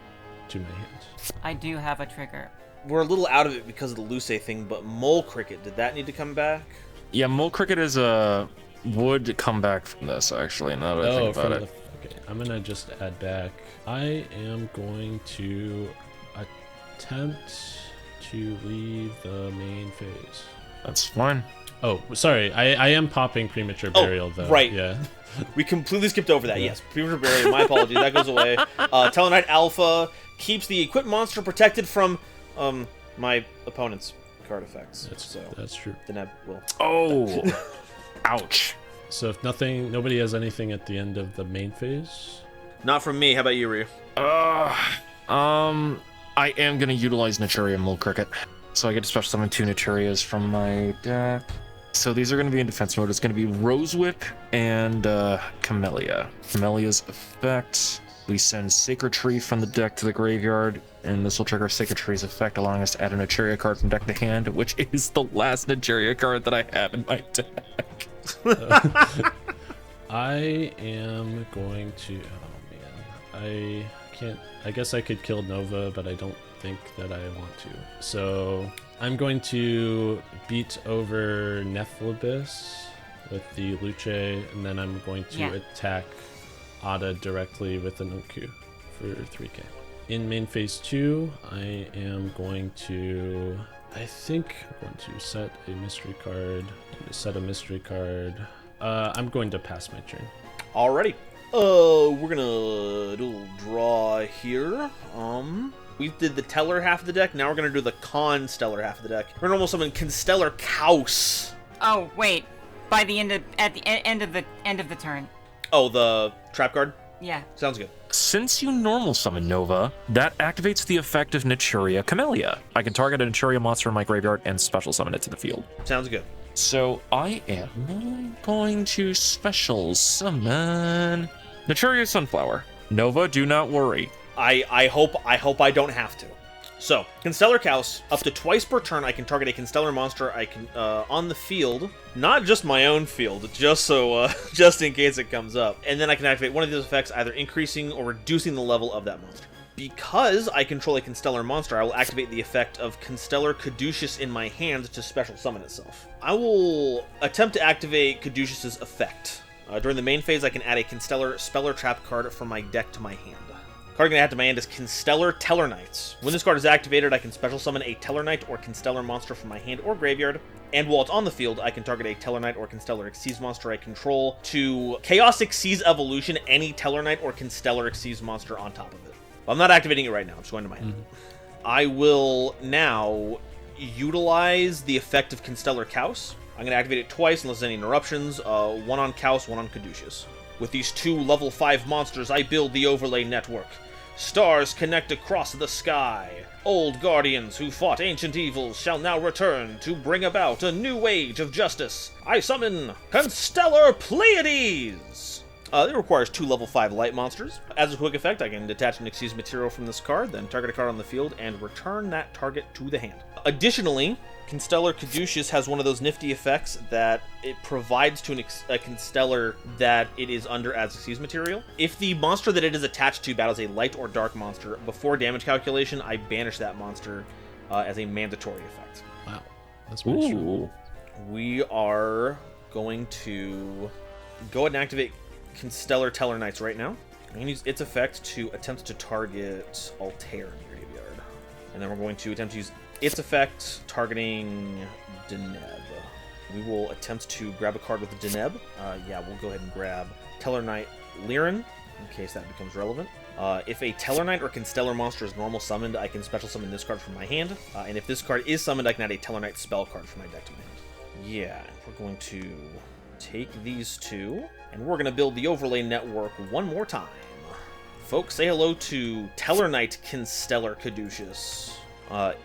to my hand. I do have a trigger. We're a little out of it because of the Luce thing, but Mole Cricket, did that need to come back? Yeah, Mole Cricket would come back from this, actually, now that I think about it. Okay, I'm gonna just add back. I am going to attempt to leave the main phase. That's fine. Oh, sorry. I am popping Premature Burial, though. Right. Yeah. We completely skipped over that. Yeah. Yes, Premature Burial. My apologies. That goes away. Tellarknight Alpha keeps the equipped monster protected from my opponent's card effects. That's true. The Neb will. Oh. Ouch. So if nobody has anything at the end of the main phase. Not from me. How about you, Ryu? I am gonna utilize Naturia and Little Cricket. So I get to special summon 2 Naturias from my deck. So these are gonna be in defense mode. It's gonna be Rose Whip and Camellia. Camelia's effect. We send Sacred Tree from the deck to the graveyard, and this will trigger Sacred Tree's effect, allowing us to add a Naturia card from deck to hand, which is the last Naturia card that I have in my deck. I am going to. Oh man, I guess I could kill Nova, but I don't think that I want to. So I'm going to beat over Nephalibis with the Luce, and then I'm going to attack Ada directly with an Onku for 3k. In main phase 2, I am going to. I think I'm going to set a mystery card. I'm going to pass my turn. Alrighty. We're gonna do a little draw here. We did the Teller half of the deck. Now we're gonna do the Constellar half of the deck. We're gonna almost summon Constellar Kaus. Oh wait, by the end of end of the turn. Oh, the trap card. Yeah. Sounds good. Since you normal summon Nova, that activates the effect of Naturia Camellia. I can target a Naturia monster in my graveyard and special summon it to the field. Sounds good. So I am going to special summon Naturia Sunflower. Nova, do not worry. I hope I don't have to. So, Constellar Kaus, up to twice per turn, I can target a Constellar monster I can on the field, not just my own field, just in case it comes up. And then I can activate one of these effects, either increasing or reducing the level of that monster. Because I control a Constellar monster, I will activate the effect of Constellar Caduceus in my hand to special summon itself. I will attempt to activate Caduceus's effect. During the main phase, I can add a Constellar Speller Trap card from my deck to my hand. The card I'm going to add to my hand is Constellar Tellarknights. When this card is activated, I can special summon a Tellarknight or Constellar monster from my hand or graveyard. And while it's on the field, I can target a Tellarknight or Constellar Xyz monster I control to Chaos Xyz Evolution any Tellarknight or Constellar Xyz monster on top of it. Well, I'm not activating it right now. I'm just going to my hand. I will now utilize the effect of Constellar Kaus. I'm going to activate it twice unless there's any interruptions. One on Kaus, one on Caduceus. With these 2 level 5 monsters, I build the overlay network. Stars connect across the sky. Old guardians who fought ancient evils shall now return to bring about a new age of justice. I summon Constellar Pleiades! It requires 2 level 5 light monsters. As a quick effect, I can detach an Xyz material from this card, then target a card on the field, and return that target to the hand. Additionally, Constellar Caduceus has one of those nifty effects that it provides to a Constellar that it is under as Xyz material. If the monster that it is attached to battles a light or dark monster, before damage calculation, I banish that monster as a mandatory effect. Wow, that's pretty strong. We are going to go ahead and activate Constellar Tellarknights right now. I'm going to use its effect to attempt to target Altair in the graveyard. And then we're going to attempt to use its effect targeting Deneb. We will attempt to grab a card with the Deneb. We'll go ahead and grab Tellarknight Liren, in case that becomes relevant. If a Tellarknight or Constellar monster is normal summoned, I can special summon this card from my hand. And if this card is summoned, I can add a Tellarknight spell card from my deck to my hand. Yeah, we're going to take these 2, and we're going to build the overlay network one more time. Folks, say hello to Tellarknight Constellar Caduceus.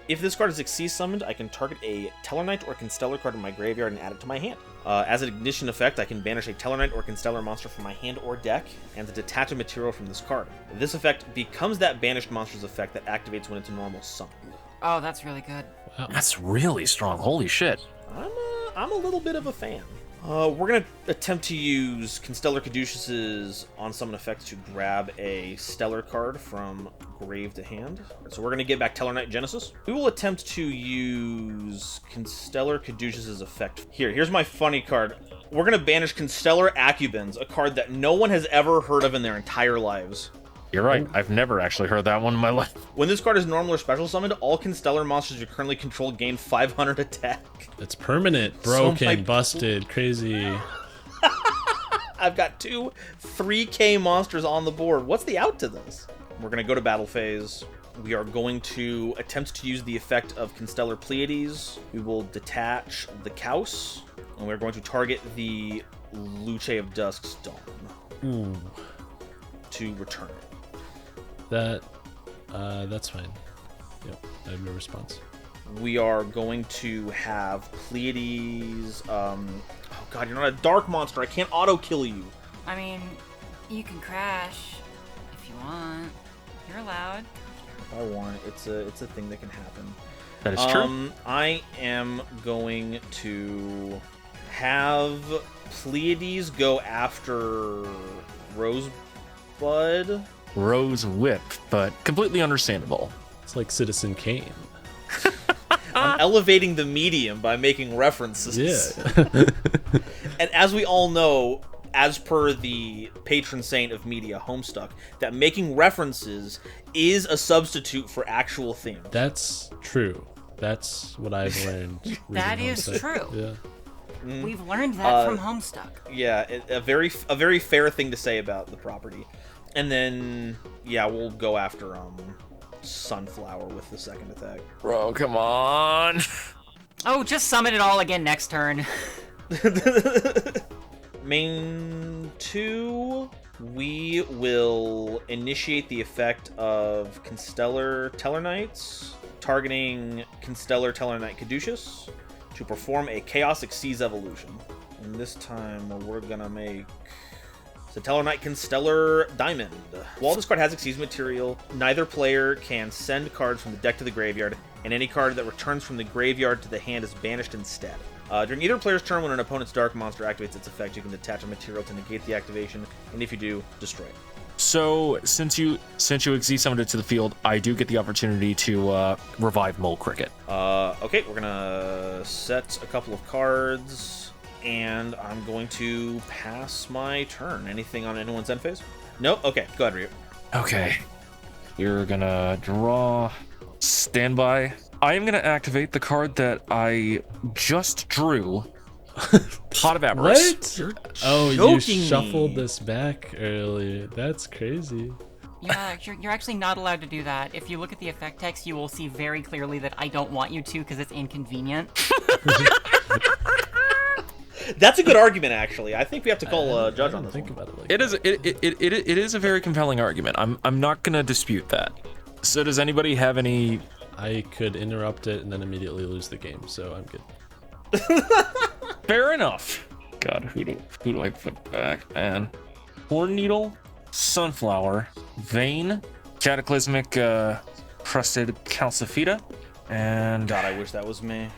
If this card is Xyz summoned, I can target a Tellarknight or Constellar card in my graveyard and add it to my hand. As an ignition effect, I can banish a Tellarknight or Constellar monster from my hand or deck, and detach a material from this card. This effect becomes that banished monster's effect that activates when it's normal summoned. Oh, that's really good. Wow. That's really strong. Holy shit. I'm a little bit of a fan. We're going to attempt to use Constellar Caduceus's on-summon effect to grab a Stellar card from grave to hand. So we're going to get back Tellarknight Genesis. We will attempt to use Constellar Caduceus's effect. Here's my funny card. We're going to banish Constellar Accubans, a card that no one has ever heard of in their entire lives. You're right. I've never actually heard that one in my life. When this card is normal or special summoned, all Constellar monsters you currently control gain 500 attack. It's permanent, broken, busted, crazy. I've got 2 3K monsters on the board. What's the out to this? We're going to go to battle phase. We are going to attempt to use the effect of Constellar Pleiades. We will detach the Kaus. And we're going to target the Luce of Dusk's Dawn. Ooh. To return it. That's fine. Yep, I have no response. We are going to have Pleiades. Oh god, you're not a dark monster. I can't auto kill you. I mean, you can crash if you want. You're allowed. If I want, it's a thing that can happen. That is true. I am going to have Pleiades go after Rosebud. Rose Whip, but completely understandable. It's like Citizen Kane. I'm elevating the medium by making references. Yeah. And as we all know, as per the patron saint of media, Homestuck, that making references is a substitute for actual themes. That's true. That's what I've learned. That reading is Homestuck. true. Yeah. We've learned that from Homestuck. Yeah, a very fair thing to say about the property. And then, yeah, we'll go after Sunflower with the second attack. Bro, come on. Oh, just summon it all again next turn. Main 2, we will initiate the effect of Constellar Tellarknights, targeting Constellar Tellarknight Caduceus to perform a Chaos Exceeds Evolution. And this time we're gonna make the Tellarknight Constellar Diamond. While this card has Exceeds material, neither player can send cards from the deck to the graveyard, and any card that returns from the graveyard to the hand is banished instead. During either player's turn, when an opponent's dark monster activates its effect, you can attach a material to negate the activation, and if you do, destroy it. So, since you Exceed summoned it to the field, I do get the opportunity to revive Mole Cricket. Okay, we're gonna set a couple of cards, and I'm going to pass my turn. Anything on anyone's end phase? Nope? Okay, go ahead, Ryu. Okay. You're gonna draw. Standby. I am gonna activate the card that I just drew. Pot of Avarice. What? Oh, you joking me. shuffled this back early. That's crazy. Yeah, you're actually not allowed to do that. If you look at the effect text, you will see very clearly that I don't want you to because it's inconvenient. That's a good argument, actually. I think we have to call a judge on this Think one. about it like It is. It is a very compelling argument. I'm not gonna dispute that. So does anybody have any? I could interrupt it and then immediately lose the game, so I'm good. Fair enough. God, who do I put back, man? Horn Needle, Sunflower, Vein, Cataclysmic, Crusted Calcifida, and God, I wish that was me.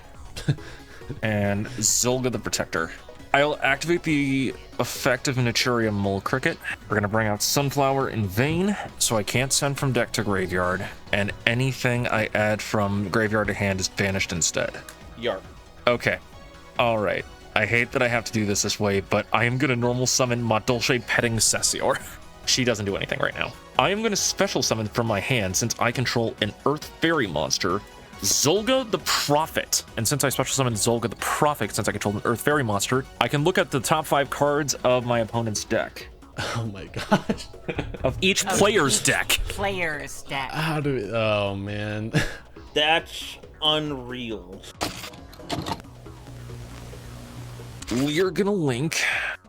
and Zolga the Protector. I'll activate the effect of Naturia Mole Cricket. We're gonna bring out Sunflower and Vein, so I can't send from deck to graveyard, and anything I add from graveyard to hand is banished instead. Yarp. Okay. Alright. I hate that I have to do this way, but I am gonna normal summon Madolche Petting Cessior. She doesn't do anything right now. I am gonna special summon from my hand, since I control an Earth Fairy monster, Zolga the Prophet. And since I special summoned Zolga the Prophet, since I control an Earth Fairy monster, I can look at the top 5 cards of my opponent's deck. Oh my gosh. Of each player's deck. Player's deck. How do we... Oh man. That's unreal. We're gonna link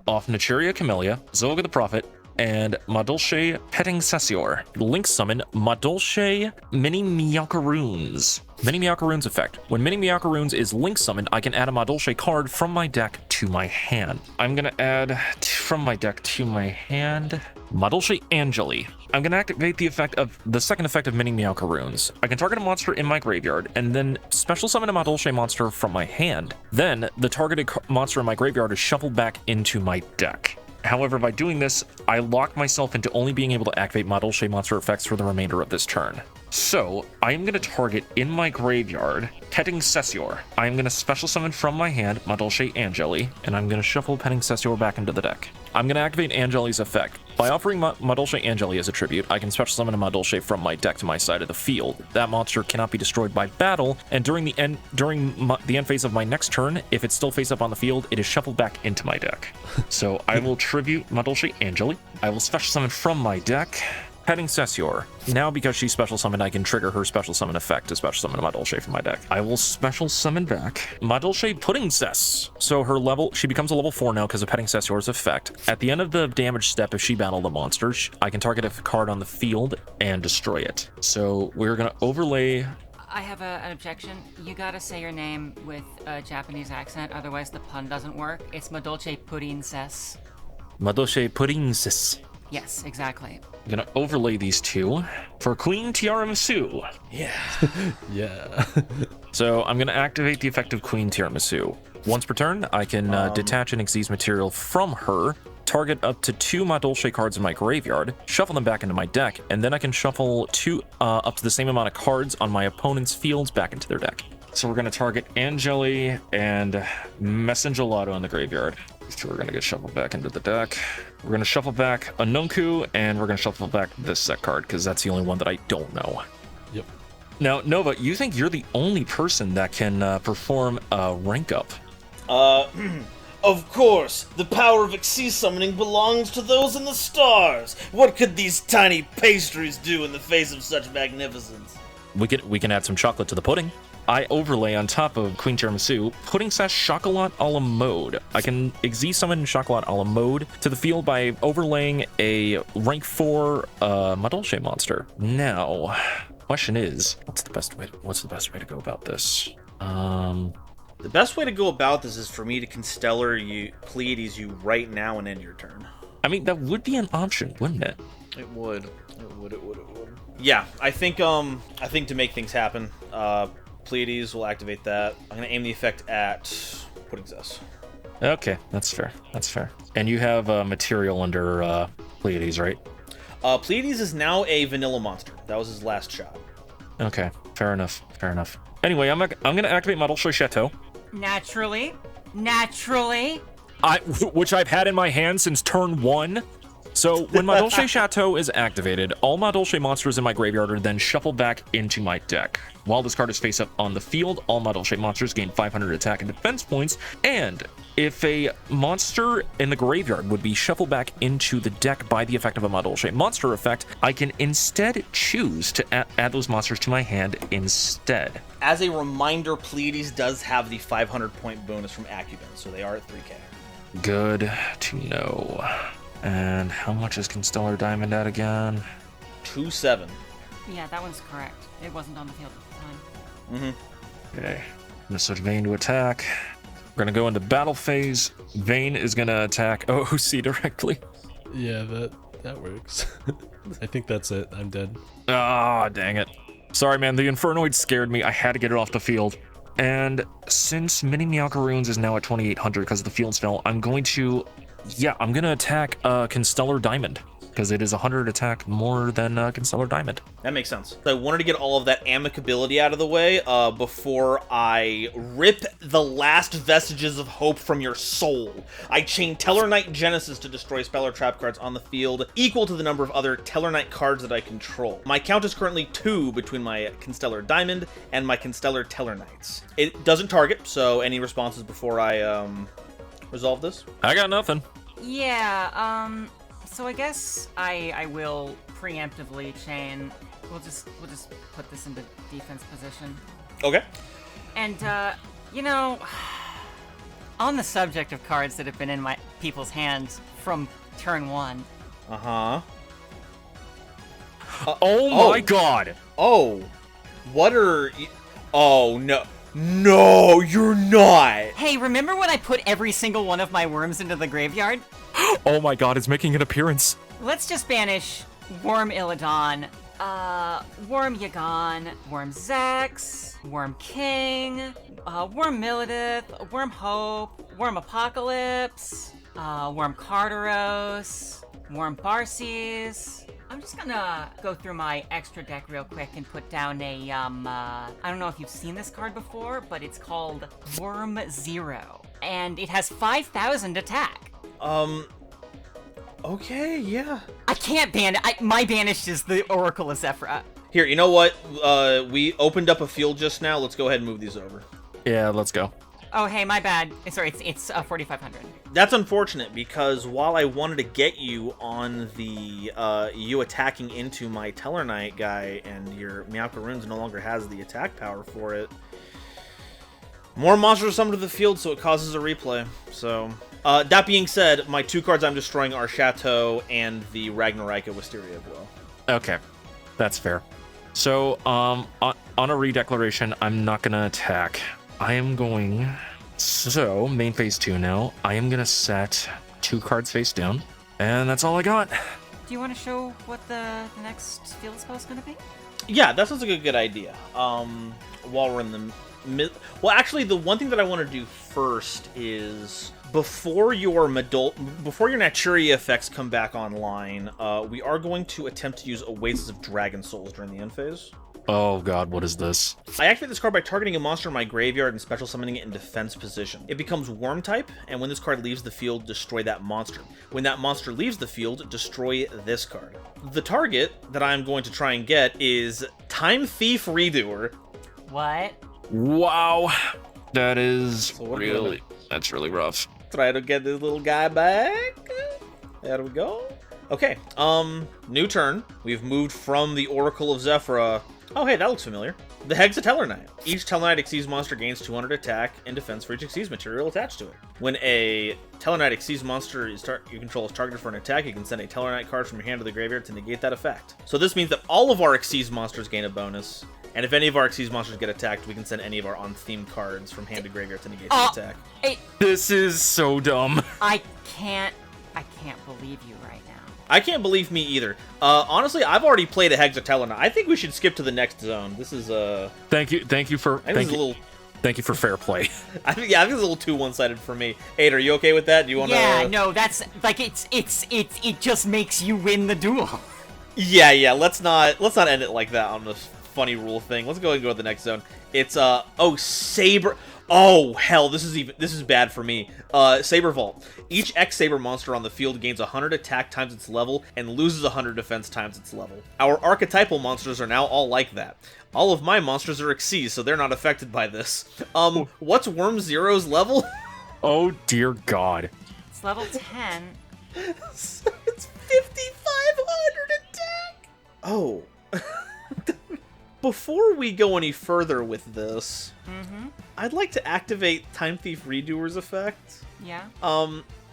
off Naturia Camellia, Zolga the Prophet, and Madolche Petting Cessior. Link summon Madolche Mini Meowcaroons. Mini Meowcaroons effect. When Mini Meowcaroons is link summoned, I can add a Madolche card from my deck to my hand. I'm gonna add from my deck to my hand Madolche Angeli. I'm gonna activate the effect of the second effect of Mini Meowcaroons. I can target a monster in my graveyard and then special summon a Madolche monster from my hand. Then the targeted monster in my graveyard is shuffled back into my deck. However, by doing this, I lock myself into only being able to activate Madolche monster effects for the remainder of this turn. So, I am going to target in my graveyard Petting Cessior. I am going to special summon from my hand Madolche Angeli, and I'm going to shuffle Petting Cessior back into the deck. I'm going to activate Angeli's effect. By offering Madolche Angeli as a tribute, I can special summon a Madolche from my deck to my side of the field. That monster cannot be destroyed by battle, and during the end phase of my next turn, if it's still face up on the field, it is shuffled back into my deck. So I will tribute Madolche Angeli. I will special summon from my deck Petting Sessior. Now, because she's special summoned, I can trigger her special summon effect to special summon Madolche from my deck. I will special summon back Madolche Pudding Cess. So her level, she becomes a level 4 now because of Petting Sessior's effect. At the end of the damage step, if she battled a monster, I can target a card on the field and destroy it. So we're gonna overlay. I have an objection. You gotta say your name with a Japanese accent, otherwise the pun doesn't work. It's Madolche Pudding Cess. Madolche Pudding Cess. Yes, exactly. I'm gonna overlay these two for Queen Tiramisu. Yeah. Yeah. So I'm gonna activate the effect of Queen Tiramisu. Once per turn, I can detach an Xyz material from her, target up to 2 Madolche cards in my graveyard, shuffle them back into my deck, and then I can shuffle 2 up to the same amount of cards on my opponent's fields back into their deck. So we're gonna target Angeli and Messengelato in the graveyard. These two are gonna get shuffled back into the deck. We're gonna shuffle back a Nunku, and we're gonna shuffle back this set card, because that's the only one that I don't know. Yep. Now, Nova, you think you're the only person that can perform a rank up? Of course, the power of Xyz summoning belongs to those in the stars. What could these tiny pastries do in the face of such magnificence? We can add some chocolate to the pudding. I overlay on top of Queen Tiramisu, Pudding Sash Chocolat a la Mode. I can Xyz summon Chocolat a la Mode to the field by overlaying a rank 4 Madolche monster. Now, question is, what's the best way to go about this? The best way to go about this is for me to Constellar Pleiades you right now and end your turn. I mean, that would be an option, wouldn't it? It would. Yeah, I think to make things happen, Pleiades will activate that. I'm gonna aim the effect at Pudding Cess. Okay, that's fair. And you have material under Pleiades, right? Pleiades is now a vanilla monster. That was his last shot. Okay, fair enough. Anyway, I'm gonna activate Madolche Chateau. Naturally. Which I've had in my hand since turn 1. So when Madolche Chateau is activated, all Madolche monsters in my graveyard are then shuffled back into my deck. While this card is face up on the field, all Madolche monsters gain 500 attack and defense points, and if a monster in the graveyard would be shuffled back into the deck by the effect of a Madolche monster effect, I can instead choose to add those monsters to my hand instead. As a reminder, Pleiades does have the 500-point bonus from Acumen, so they are at 3k. Good to know. And how much is Constellar Diamond at again? 2-7. Yeah, that one's correct. It wasn't on the field at the time. Okay. I'm gonna switch Vayne to attack. We're gonna go into battle phase. Vayne is gonna attack OOC directly. Yeah, that works. I think that's it. I'm dead. Ah, dang it. Sorry, man. The Infernoid scared me. I had to get it off the field. And since Mini Meowcaroons is now at 2,800 because the field spell, I'm going to attack Constellar Diamond, because it is 100 attack more than Constellar Diamond. That makes sense. So I wanted to get all of that amicability out of the way before I rip the last vestiges of hope from your soul. I chain Tellarknight Genesis to destroy spell or trap cards on the field, equal to the number of other Tellarknight cards that I control. My count is currently 2 between my Constellar Diamond and my Constellar Tellarknights. It doesn't target, so any responses before I resolve this? I got nothing. Yeah, so I guess I will preemptively chain. We'll just put this into defense position. Okay. And on the subject of cards that have been in my people's hands from turn 1. Oh my god! Oh, what are you? Oh no. No, you're not! Hey, remember when I put every single one of my worms into the graveyard? Oh my god, it's making an appearance. Let's just banish Worm Illidan, Worm Yagan, Worm Zex, Worm King, Worm Milidith, Worm Hope, Worm Apocalypse, Worm Carteros, Worm Barces. I'm just gonna go through my extra deck real quick and put down a, I don't know if you've seen this card before, but it's called Worm Zero. And it has 5,000 attack. Okay, yeah. I can't ban it. My banished is the Oracle of Zephyra. Here, you know what? We opened up a field just now. Let's go ahead and move these over. Yeah, let's go. Oh, hey, my bad. Sorry, it's 4,500. That's unfortunate, because while I wanted to get you on the you attacking into my Tellarknight guy, and your Meowka Runes no longer has the attack power for it, more monsters are summoned to the field, so it causes a replay. So, that being said, my 2 cards I'm destroying are Chateau and the Ragnarika Wisteria Glow. Okay, that's fair. So, on a redeclaration, I'm not gonna attack. I am going... So, main phase 2 now. I am gonna set 2 cards face down, and that's all I got. Do you want to show what the next field spell is going to be? Yeah, that sounds like a good idea. While we're in the well, actually, the one thing that I want to do first is before your Naturia effects come back online, we are going to attempt to use Oasis of Dragon Souls during the end phase. Oh god, what is this? I activate this card by targeting a monster in my graveyard and special summoning it in defense position. It becomes Worm type, and when this card leaves the field, destroy that monster. When that monster leaves the field, destroy this card. The target that I'm going to try and get is Time Thief Redoer. What? Wow, that is really, that's really rough. Try to get this little guy back. There we go. Okay, new turn. We've moved from the Oracle of Zephyra. Oh, hey, that looks familiar. The Hex of Tellarknight. Each Tellarknight Exceeds monster gains 200 attack and defense for each Exceeds material attached to it. When a Tellarknight Exceeds monster you control is targeted for an attack, you can send a Tellarknight card from your hand to the graveyard to negate that effect. So this means that all of our Exceeds monsters gain a bonus, and if any of our Exceeds monsters get attacked, we can send any of our on-theme cards from hand to graveyard to negate the attack. This is so dumb. I can't believe you right now. I can't believe me either. Honestly, I've already played a Hex of Tellarknight. I think we should skip to the next zone. This is Thank you for fair play. I think it's a little too one-sided for me. Aid, are you okay with that? Do you want to? Yeah, no, that's like it just makes you win the duel. Yeah. Let's not end it like that on this funny rule thing. Let's go and go to the next zone. It's Saber. Oh hell, this is bad for me. Saber Vault. Each X-Saber monster on the field gains 100 attack times its level and loses 100 defense times its level. Our archetypal monsters are now all like that. All of my monsters are Xyz, so they're not affected by this. What's Worm Zero's level? Oh dear god. It's level 10. It's 5,500 attack! Oh. Before we go any further with this, I'd like to activate Time Thief Redoer's effect. Yeah.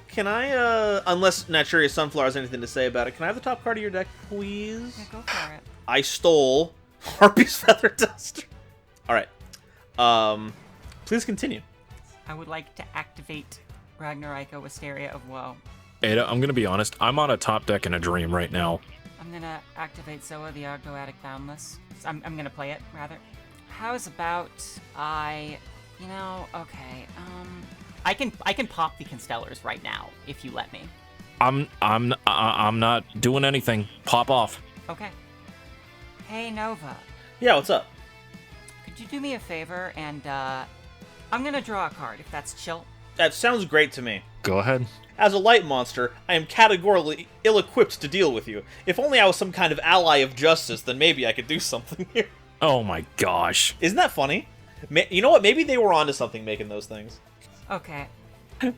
Can I, unless Naturia Sunflower has anything to say about it, can I have the top card of your deck, please? Yeah, go for it. I stole Harpy's Feather Duster. Alright. Please continue. I would like to activate Ragnarika Wisteria of Woe. Ada, I'm gonna be honest, I'm on a top deck in a dream right now. I'm gonna activate Zoa, the Ogdoadic Boundless. I'm gonna play it, rather. How's about I can pop the Constellars right now, if you let me. I'm not doing anything. Pop off. Okay. Hey, Nova. Yeah, what's up? Could you do me a favor and, I'm gonna draw a card, if that's chill. That sounds great to me. Go ahead. As a light monster, I am categorically ill-equipped to deal with you. If only I was some kind of ally of justice, then maybe I could do something here. Oh my gosh. Isn't that funny? You know what? Maybe they were onto something making those things. Okay.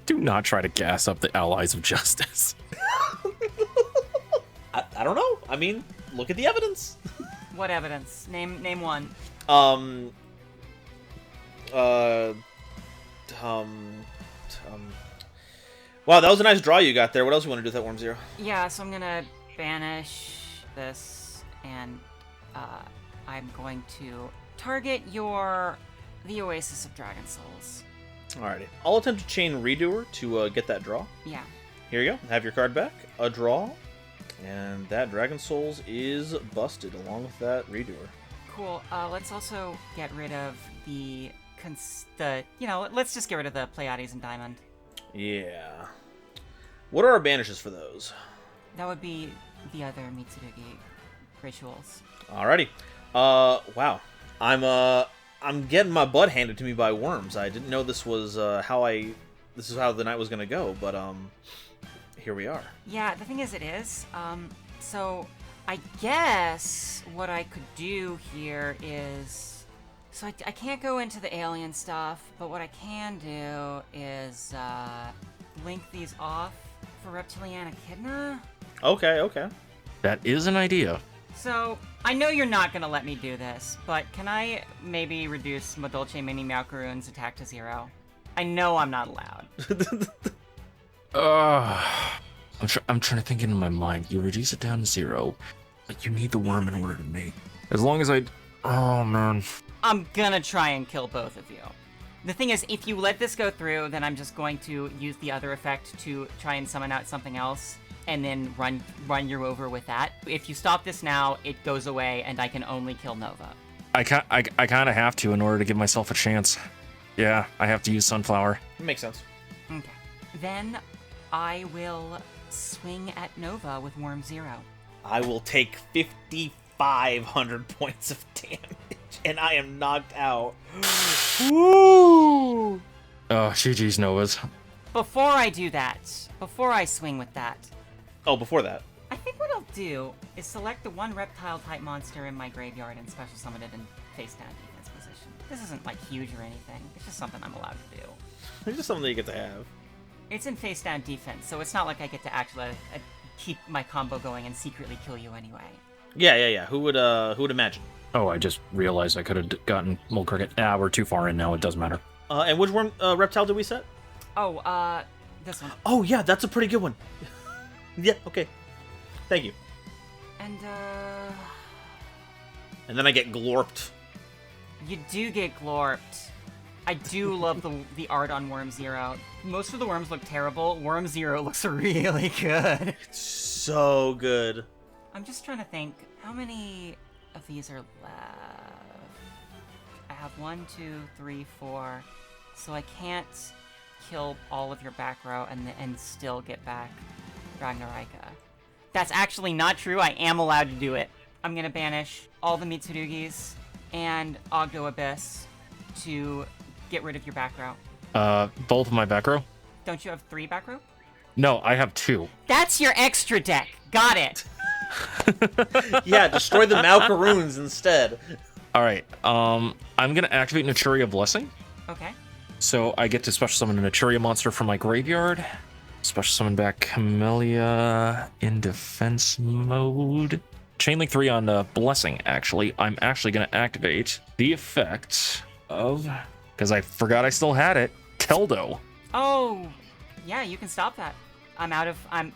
Do not try to gas up the allies of justice. I don't know. I mean, look at the evidence. What evidence? Name one. Wow, that was a nice draw you got there. What else you want to do with that Worm Zero? Yeah, so I'm gonna banish this, and I'm going to target the Oasis of Dragon Souls. Alrighty. I'll attempt to chain Redoer to get that draw. Yeah. Here you go. Have your card back. A draw. And that Dragon Souls is busted along with that Redoer. Cool. Let's also get rid of let's just get rid of the Pleiades and Diamond. Yeah. What are our banishes for those? That would be the other Mitsurugi rituals. Alrighty. Wow. I'm getting my butt handed to me by worms. I didn't know this was how the night was gonna go, but here we are. Yeah, the thing is, it is. So I guess what I could do here is So I can't go into the alien stuff, but what I can do is link these off for Reptilian Echidna. Okay. That is an idea. So, I know you're not gonna let me do this, but can I maybe reduce Madolche Mini Meowcaroon's attack to 0? I know I'm not allowed. I'm trying to think in my mind. You reduce it down to 0, but you need the worm in order to make. As long as I... Oh, man. I'm gonna try and kill both of you. The thing is, if you let this go through, then I'm just going to use the other effect to try and summon out something else, and then run you over with that. If you stop this now, it goes away, and I can only kill Nova. I kind of have to in order to give myself a chance. Yeah, I have to use Sunflower. Makes sense. Okay. Then I will swing at Nova with Worm 0. I will take 5,500 points of damage, and I am knocked out. Woo! Oh, GG's Novas. Before I do that, before I swing with that, Oh, before that. I think what I'll do is select the one reptile-type monster in my graveyard and special summon it in face-down defense position. This isn't, like, huge or anything. It's just something I'm allowed to do. It's just something that you get to have. It's in face-down defense, so it's not like I get to actually keep my combo going and secretly kill you anyway. Yeah. Who would imagine? Oh, I just realized I could have gotten Mole Cricket. We're too far in now. It doesn't matter. And which worm reptile did we set? Oh, this one. Oh, yeah, that's a pretty good one. Yeah, okay. Thank you. And then I get glorped. you do get glorped. I do love the art on Worm 0. Most of the worms look terrible. Worm 0 looks really good. It's so good. I'm just trying to think, how many of these are left? I have 1, 2, 3, 4. So I can't kill all of your back row and still get back Ragnarika. That's actually not true. I am allowed to do it. I'm going to banish all the Mitsurugis and Ogdo Abyss to get rid of your back row. Both of my back row? Don't you have 3 back row? No, I have 2. That's your extra deck. Got it. Yeah, destroy the Malcaroons instead. Alright, I'm gonna activate Naturia Blessing. Okay. So I get to special summon a Naturia monster from my graveyard. Special summon back Camellia in defense mode. Chainlink 3 on Blessing, actually. I'm actually going to activate the effect of... Because I forgot I still had it. Teldo. Oh, yeah, you can stop that.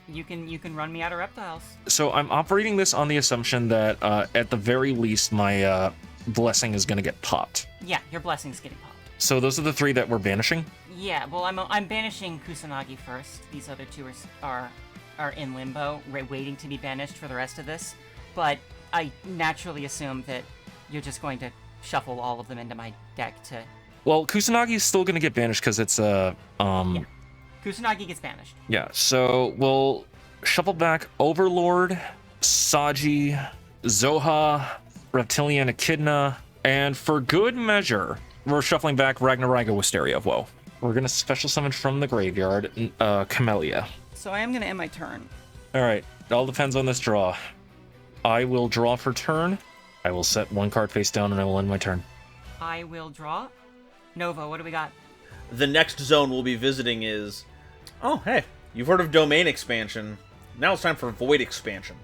You can run me out of reptiles. So I'm operating this on the assumption that at the very least my Blessing is going to get popped. Yeah, your blessing's getting popped. So those are the 3 that we're banishing? Yeah, well, I'm banishing Kusanagi first. These other 2 are in limbo, waiting to be banished for the rest of this. But I naturally assume that you're just going to shuffle all of them into my deck to... Well, Kusanagi is still going to get banished because it's Yeah. Kusanagi gets banished. Yeah, so we'll shuffle back Overlord, Saji, Zoha, Reptilian Echidna, and for good measure, we're shuffling back Ragnarika Wisteria of Woe. We're going to special summon from the graveyard, Camellia. So I am going to end my turn. Alright, it all depends on this draw. I will draw for turn. I will set 1 card face down and I will end my turn. I will draw. Nova, what do we got? The next zone we'll be visiting is... Oh, hey, you've heard of Domain expansion. Now it's time for Void expansion.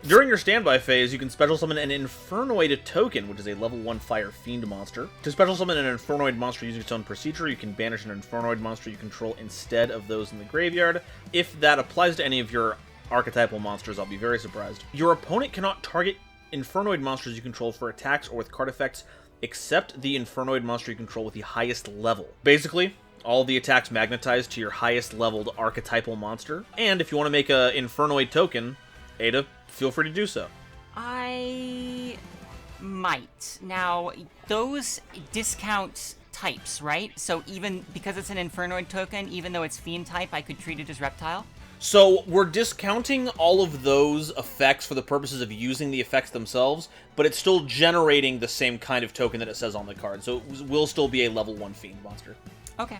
During your standby phase, you can special summon an Infernoid token, which is a level 1 Fire Fiend monster. To special summon an Infernoid monster using its own procedure, you can banish an Infernoid monster you control instead of those in the graveyard. If that applies to any of your archetypal monsters, I'll be very surprised. Your opponent cannot target Infernoid monsters you control for attacks or with card effects, except the Infernoid monster you control with the highest level. Basically, all the attacks magnetize to your highest leveled archetypal monster. And if you want to make an Infernoid token, Ada, feel free to do so. I might. Now, those discount types, right? So even because it's an Infernoid token, even though it's Fiend type, I could treat it as Reptile? So we're discounting all of those effects for the purposes of using the effects themselves, but it's still generating the same kind of token that it says on the card, so it will still be a level 1 Fiend monster. Okay.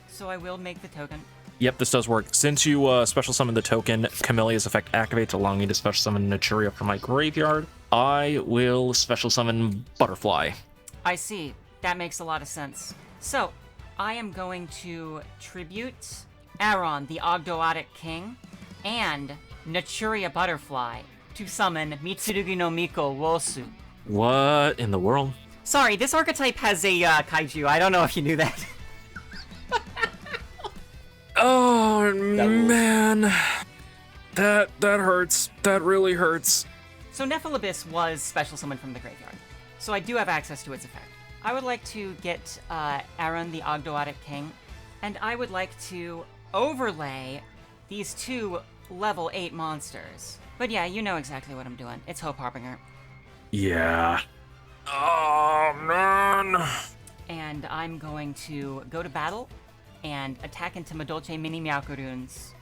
So I will make the token. Yep, this does work. Since you special summon the token, Camellia's effect activates, allowing me to special summon Naturia from my graveyard. I will special summon Butterfly. I see. That makes a lot of sense. So, I am going to tribute Aron, the Ogdoadic King, and Naturia Butterfly to summon Mitsurugi no Miko Wosu. What in the world? Sorry, this archetype has a kaiju. I don't know if you knew that. Oh, man. That hurts. That really hurts. So Nephilim was special summoned from the graveyard, so I do have access to its effect. I would like to get Aron, the Ogdoadic King, and I would like to overlay these 2 level 8 monsters. But yeah, you know exactly what I'm doing. It's Hope Harbinger. Yeah. Oh, man. And I'm going to go to battle and attack into Madolche Mini Meowkaroons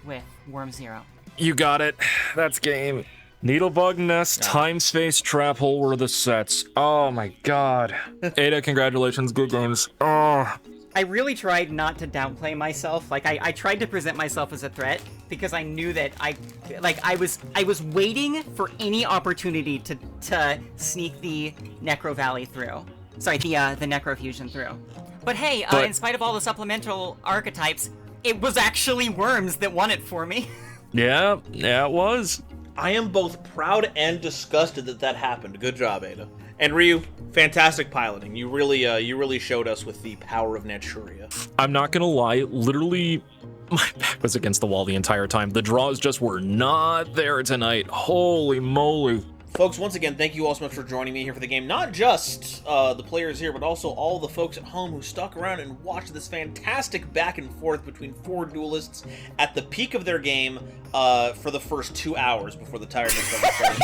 with Worm 0. You got it. That's game. Needlebug Nest, Time Space Trap Hole were the sets. Oh my god. Ada, congratulations. Good games. Oh. I really tried not to downplay myself. Like, I tried to present myself as a threat because I knew that I was waiting for any opportunity to sneak the Necro Valley through. Sorry, the Necrofusion through. But hey, in spite of all the supplemental archetypes, it was actually Worms that won it for me. Yeah, it was. I am both proud and disgusted that happened. Good job, Ada. And Ryu, fantastic piloting. You really showed us with the power of Naturia. I'm not gonna lie, literally, my back was against the wall the entire time. The draws just were not there tonight. Holy moly. Folks, once again, thank you all so much for joining me here for the game. Not just the players here, but also all the folks at home who stuck around and watched this fantastic back and forth between 4 duelists at the peak of their game for the first 2 hours before the tiredness started.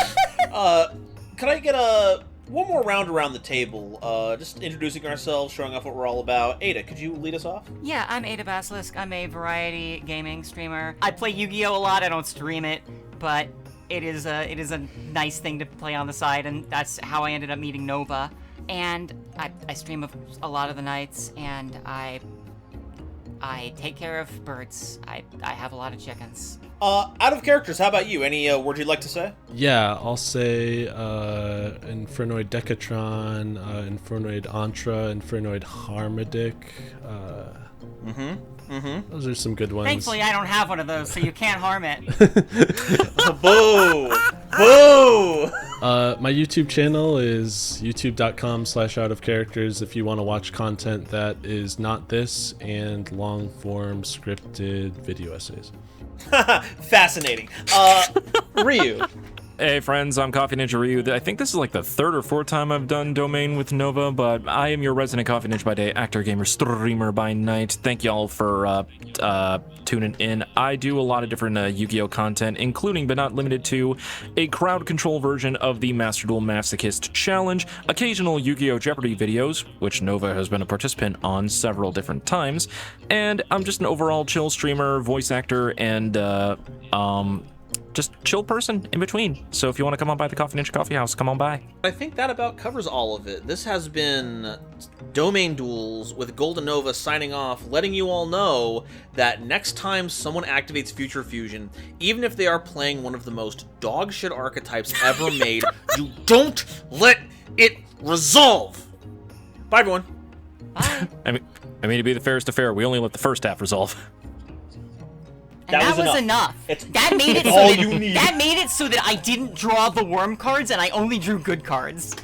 Could I get one more round around the table, just introducing ourselves, showing off what we're all about. Ada, could you lead us off? Yeah, I'm Ada Basilisk. I'm a variety gaming streamer. I play Yu-Gi-Oh! A lot. I don't stream it, but it is a nice thing to play on the side, and that's how I ended up meeting Nova. And I stream a lot of the nights, and I take care of birds. I have a lot of chickens. Out of characters, how about you? Any words you'd like to say? Yeah, I'll say Infernoid Decatron, Infernoid Antra, Infernoid Harmadic. Those are some good ones. Thankfully, I don't have one of those, so you can't harm it. Boo! Boo! My YouTube channel is youtube.com/outofcharacters if you want to watch content that is not this and long-form scripted video essays. Fascinating. Ryu. Hey friends, I'm CoffeeNinjaRyu. I think this is like the 3rd or 4th time I've done Domain with Nova, but I am your resident Coffee Ninja by day, actor, gamer, streamer by night. Thank y'all for tuning in. I do a lot of different Yu-Gi-Oh! Content, including but not limited to a crowd control version of the Master Duel Masochist Challenge, occasional Yu-Gi-Oh! Jeopardy videos, which Nova has been a participant on several different times, and I'm just an overall chill streamer, voice actor, and just chill person in between. So if you want to come on by the Coffee Ninja Coffee House, come on by. I think that about covers all of it. This has been Domain Duels with GoldenNova signing off, letting you all know that next time someone activates Future Fusion, even if they are playing one of the most dogshit archetypes ever made, you don't let it resolve. Bye, everyone. Bye. I mean, to be the fairest of fair, we only let the first half resolve. And that was enough. That made it all you need. That made it so that I didn't draw the worm cards and I only drew good cards.